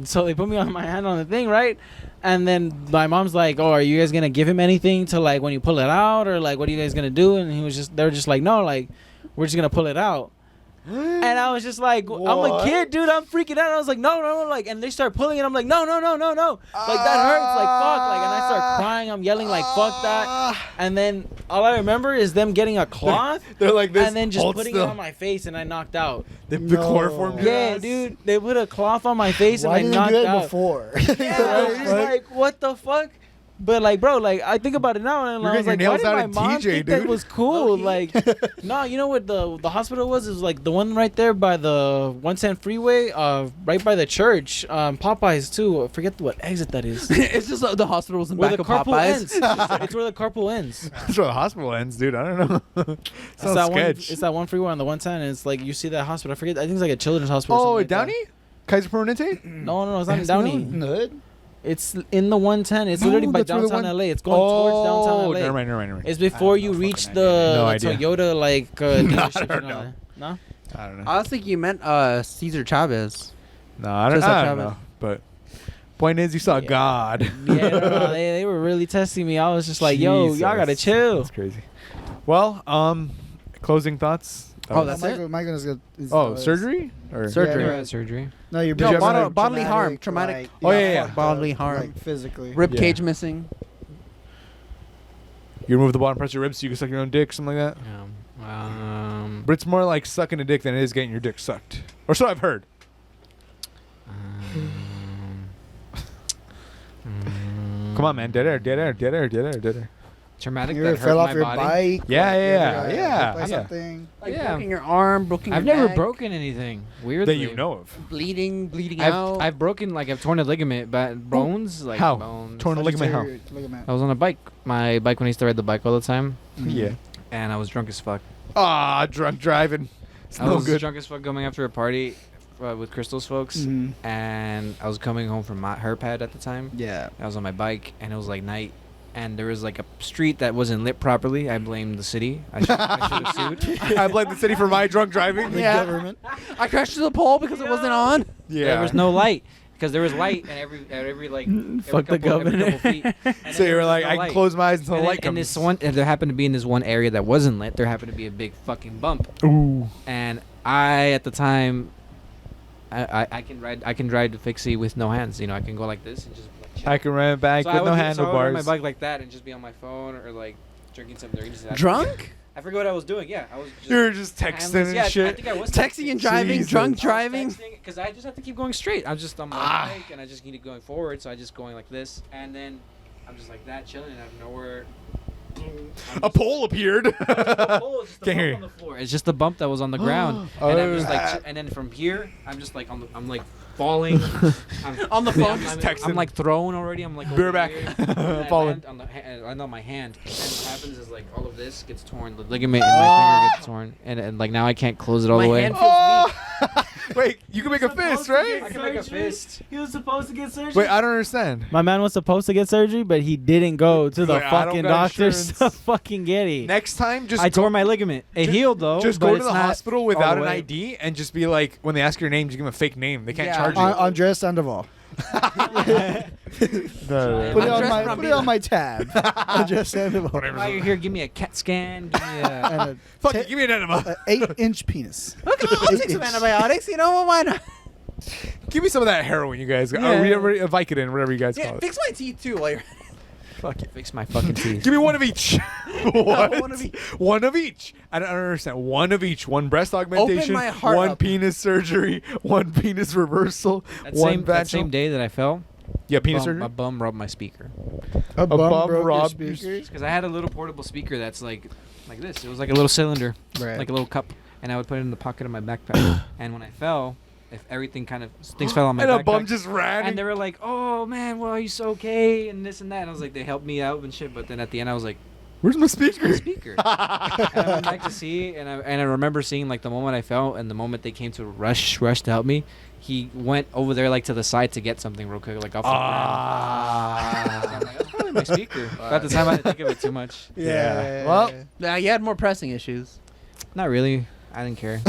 so they put me on my hand on the thing, right? And then my mom's like, "Oh, are you guys gonna give him anything to like when you pull it out, or like what are you guys gonna do?" And they were just like, "No, like we're just gonna pull it out." And I was just like, I'm a kid, dude. I'm freaking out. I was like, no, like, and they start pulling it. I'm like, no. Like, that hurts. Like, fuck. Like, and I start crying. I'm yelling, like, fuck that. And then all I remember is them getting a cloth. They're like this. And then just hold putting still. it on my face, and I knocked out. The chloroform. your Yeah, ass. dude. They put a cloth on my face, Why and didn't I you do knocked that out. before? Yeah, it's like, what the fuck? But like, bro, like I think about it now, and You're I was getting like, your why nails did out my at mom TJ, think that dude. was cool? Like, no, you know what the hospital was? It was like the one right there by the 110 freeway, right by the church. Popeyes too. I forget what exit that is. It's just the hospital was in Where back the of carpool Popeyes. ends. It's where the carpool ends. That's where the hospital ends, dude. I don't know. It's Sounds that one. sketch. It's that one freeway on the 110, and it's like you see that hospital. I forget. I think it's like a children's hospital. or Oh, something like Downey? Kaiser Permanente? that. No, it's not in In Downey. the hood? It's in the 110. It's No, literally by that's where the downtown one- LA. It's going towards downtown LA. Never mind. It's before you reach the No idea. Toyota like dealership. don't and all know. that. No. I don't know. I was thinking you meant Cesar Chavez. No, I don't, Cesar I don't Chavez. know. But point is, you saw God. Yeah, no, they were really testing me. I was just like, yo, y'all gotta Jesus. chill. That's crazy. Well, closing thoughts. Oh, that's it? Michael's good. Surgery or Surgery. Yeah, Never had surgery. No, you're Did you being have bodily harm, traumatic- Like, Oh, yeah, yeah. fucked Bodily up, harm. like, physically. Rib Yeah. cage missing. You remove the bottom press of your ribs so you can suck your own dick, something like that. Yeah. But it's more like sucking a dick than it is getting your dick sucked, or so I've heard. Come on, man. Dead air. Traumatic You that ever hurt fell off my your bike. bike? Yeah, like, you yeah, ever got yeah, hit by yeah. something? Like Yeah. broken your arm, broken I've your never neck, broken anything. Weirdly. That you know of. bleeding out. I've broken, like, I've torn a ligament, but bones, like How? bones. Torn a ligament how? Ligament. I was on a bike. My bike when I used to ride the bike all the time, Yeah. and I was drunk as fuck. Ah, drunk driving. It's I no was good. drunk as fuck going after a party with Crystal's folks, Mhm. and I was coming home from her pad at the time. Yeah. I was on my bike, and it was like night, and there was like a street that wasn't lit properly. I blamed the city. I should have sued. I blame the city for my drunk driving. The Yeah. government. I crashed to the pole because it wasn't on. Yeah. There was no light because there was light and every like Fuck the every couple governor. feet. And So then you there were was like, no I light. can close my eyes until And the then light in comes. this one, and there happened to be in this one area that wasn't lit. There happened to be a big fucking bump, Ooh. and I at the time, I can drive the fixie with no hands. You know, I can go like this and just. Like, chill. I can run it back So with no So I would ride handlebars. my bike like that and just be on my phone or like drinking some drinks. Drunk? I forgot what I was doing. Yeah, I was. Just You were just texting handless. and Yeah, I shit. think I was Texting and driving, Jesus. drunk driving. Because I just have to keep going straight. I'm just on my Ah. bike and I just keep going forward. So I just going like this, and then I'm just like that, chilling, and out of nowhere, A pole appeared. Can't hear on you. the floor. It's just the bump that was on the ground, Oh. and I'm just like, and then from here, I'm just like I'm like falling I'm, On the phone, I'm, just I'm, texting. I'm like thrown already. I'm like Be right over back. here, and I Falling. land on the land on my hand, and what happens is like all of this gets torn, the ligament in my finger gets torn, and like now I can't close it all the way. hand feels weak. Wait, you can make a fist, right? I can make a fist. He was supposed to get surgery. Wait, I don't understand. My man was supposed to get surgery, but he didn't go to the Like, I don't fucking got doctors insurance. to fucking get it. Next time, just I go, tore my ligament. It healed though. just but go to it's the not hospital all without the an way. ID and just be like, when they ask your name, just give them a fake name. They can't Yeah. charge you. Andres Sandoval. No, Put it on Andres my put it on my tab. Andres Sandoval. While you're here, give me a CAT scan. Give me a And Fuck Te- it, give me an enema. a 8-inch penis. Okay, I'll take some antibiotics. You know why not? Give me some of that heroin you guys got. Yeah. Or Vicodin, whatever you guys Yeah, call it. fix my teeth too while you're. Fuck it. fix my fucking teeth. Give me one of each. What? One of each. One of each. I don't understand. One of each. One breast augmentation. my heart one up. penis surgery. One penis reversal. That one same, that same vaginal. day that I fell, Yeah, penis surgery. my bum rubbed my speaker. A bum bum broke your robbed your speakers. Because I had a little portable speaker that's like this. It was like a little cylinder, Right. like a little cup, and I would put it in the pocket of my backpack. And when I fell, if everything kind of things fell on my And backpack, a bum just ran. and they were like, "Oh man, well, are you so okay?" and this and that. And I was like, they helped me out and shit. But then at the end, I was like, Where's my speaker? speaker. And I went back to see, and I remember seeing like the moment I fell and the moment they came to rush to help me. He went over there like to the side to get something real quick, like off the ground. So I'm like, that's probably my speaker. But at the time, I didn't think of it too much. Yeah. Well, Nah, you had more pressing issues. Not really. I didn't care.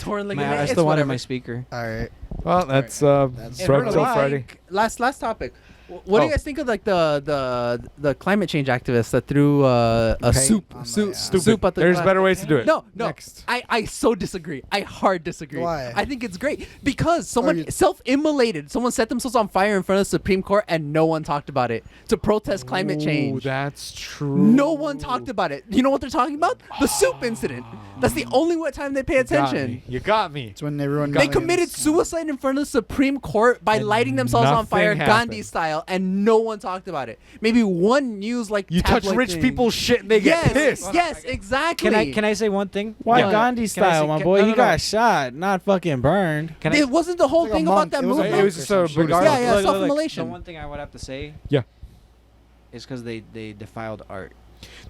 Torn I ligament. still wanted my speaker. All right. Well, that's That's Broke If Till we're Friday. like- Last topic. What do you guys think of like the climate change activists that threw a Paint soup on the- soup yeah. soup at the There's glass? better ways to do it. No. Next. I so disagree. I hard disagree. Why? I think it's great because you- someone self-immolated. Someone set themselves on fire in front of the Supreme Court and no one talked about it to protest climate Ooh, change. that's true. No one talked about it. You know what they're talking about? The soup incident. That's the only time they pay attention. You got me. It's when everyone They committed suicide in front of the Supreme Court by lighting themselves on fire, nothing Gandhi happened. style, and no one talked about it. Maybe one news like You touch tabloid rich thing. people's shit and they Yes, get pissed. yes, exactly. Can I say one thing? Why Yeah. Gandhi Can I style, say- my can- boy? no, He no, got no. shot, not fucking burned. Can It wasn't the whole It's like a thing about monk. that It was a movement. It was just a Buddhist. Buddhist. Yeah, yeah, Look, the self-immolation. one thing I would have to say Yeah. is because they defiled art.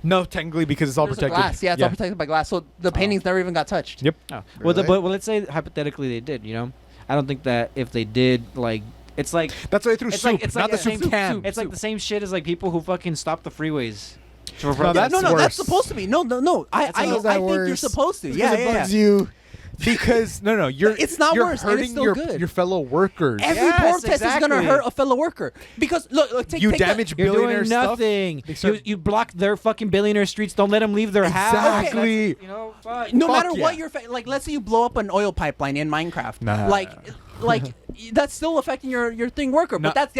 No, technically because it's all There's a protected. glass. Yeah, it's all protected by glass. So the paintings never even got touched. Yep. Oh. Really? But let's say hypothetically they did. You know, I don't think that if they did, like, it's like That's why they threw it's soup, like it's not like the the soup same can. It's like the same shit as like people who fucking stop the freeways. For No, protest. that's no, that's worse. supposed to be. No. I How is that think you're worse? supposed to. Because Yeah, it yeah, bugs yeah. you. Because no, you're It's not you're worse, and it's hurting still your good. your fellow workers. Every Yes, protest is gonna exactly. hurt a fellow worker because look, take you take the- damage You're billionaire doing stuff. nothing. They start- You block their fucking billionaire streets. Don't let them leave their house. Exactly. That's- You know, fuck. no Fuck matter yeah. what you're like, let's say you blow up an oil pipeline in Minecraft. Nah. Like that's still affecting your thing worker. No. But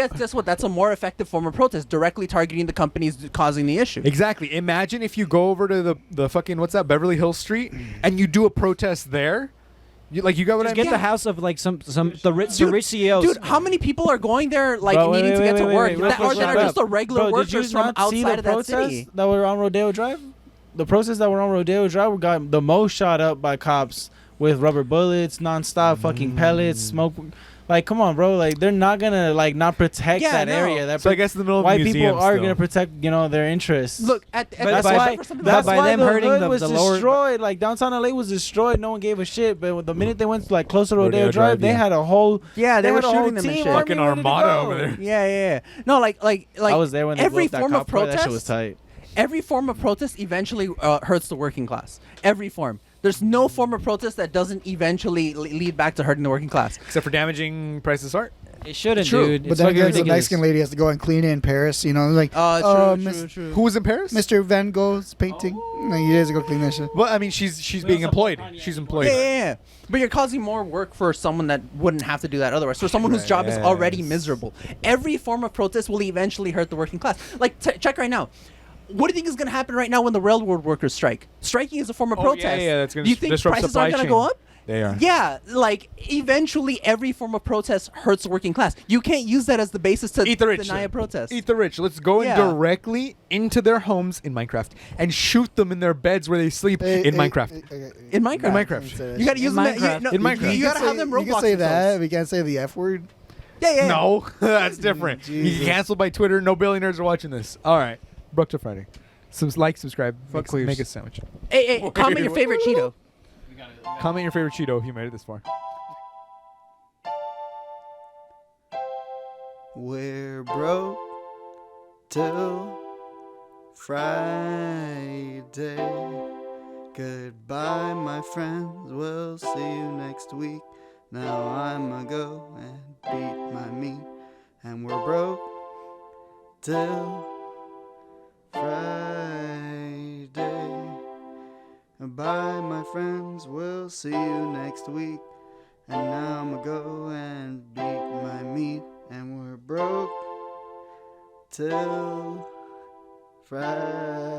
that's a more effective form of protest, directly targeting the companies causing the issue. Exactly. Imagine if you go over to the fucking what's that Beverly Hills Street and you do a protest there. You got what Just I get mean? the house of like the rich CEOs. Dude, how many people are going there like Bro, wait, needing to wait, get to wait, work wait, that, real or quick, that are bro. just a regular Bro, did you workers from not see outside the of that protests city? that were on Rodeo Drive? The protests that were on Rodeo Drive got the most shot up by cops with rubber bullets, nonstop fucking pellets, smoke. Like, come on, bro. Like, they're not gonna like not protect Yeah, that no. area. That So I guess in the middle of white museums people are still. gonna protect, their interests. Look, at That's by- why. for something That's by why them the hurting hood the- was the lower- destroyed. Like downtown LA was destroyed. No one gave a shit. But the minute they went to like closer to Rodeo Rodeo Drive, Drive, they yeah. had a whole Yeah, they were had a whole shooting them and team shit. army Fucking ready to armada go. over there. Yeah. No, like I was there when they every blew up form that of cop car. That shit protest. was tight. Every form of protest eventually hurts the working class. Every form. There's no form of protest that doesn't eventually lead back to hurting the working class. Except for damaging priceless art. It shouldn't, True. dude. But It's then fucking again, the ridiculous. Mexican lady has to go and clean it in Paris. Like, True. Who was in Paris? Mr. Van Gogh's painting. Like, he has to go clean that shit. Well, I mean, she's being employed. She's employed. Yeah. But you're causing more work for someone that wouldn't have to do that otherwise. For someone whose job is already miserable. Every form of protest will eventually hurt the working class. Like, check right now. What do you think is going to happen right now when the railroad workers strike? Striking is a form of protest. Yeah, that's going Do you to think disrupt prices supply aren't going to chain. go up? They are. Yeah, like eventually every form of protest hurts the working class. You can't use that as the basis to Eat the rich. deny a then. protest. Eat the rich. Let's go in Yeah. directly into their homes in Minecraft and shoot them in their beds where they sleep in Minecraft. In Minecraft. In Minecraft. You got to use In them. Minecraft. In Minecraft. You got to have them roadblocks. You can say that. themselves. We can't say the F word. Yeah. No, that's different. You Jesus. get canceled by Twitter. No billionaires are watching this. All right. Broke to Friday. Subscribe. Make a sandwich. Hey, comment your favorite Cheeto. Comment your favorite Cheeto if you made it this far. We're broke till Friday. Goodbye, my friends. We'll see you next week. Now I'ma go and beat my meat. And we're broke till Friday. Bye, my friends. We'll see you next week. And now I'ma go and beat my meat. And we're broke till Friday.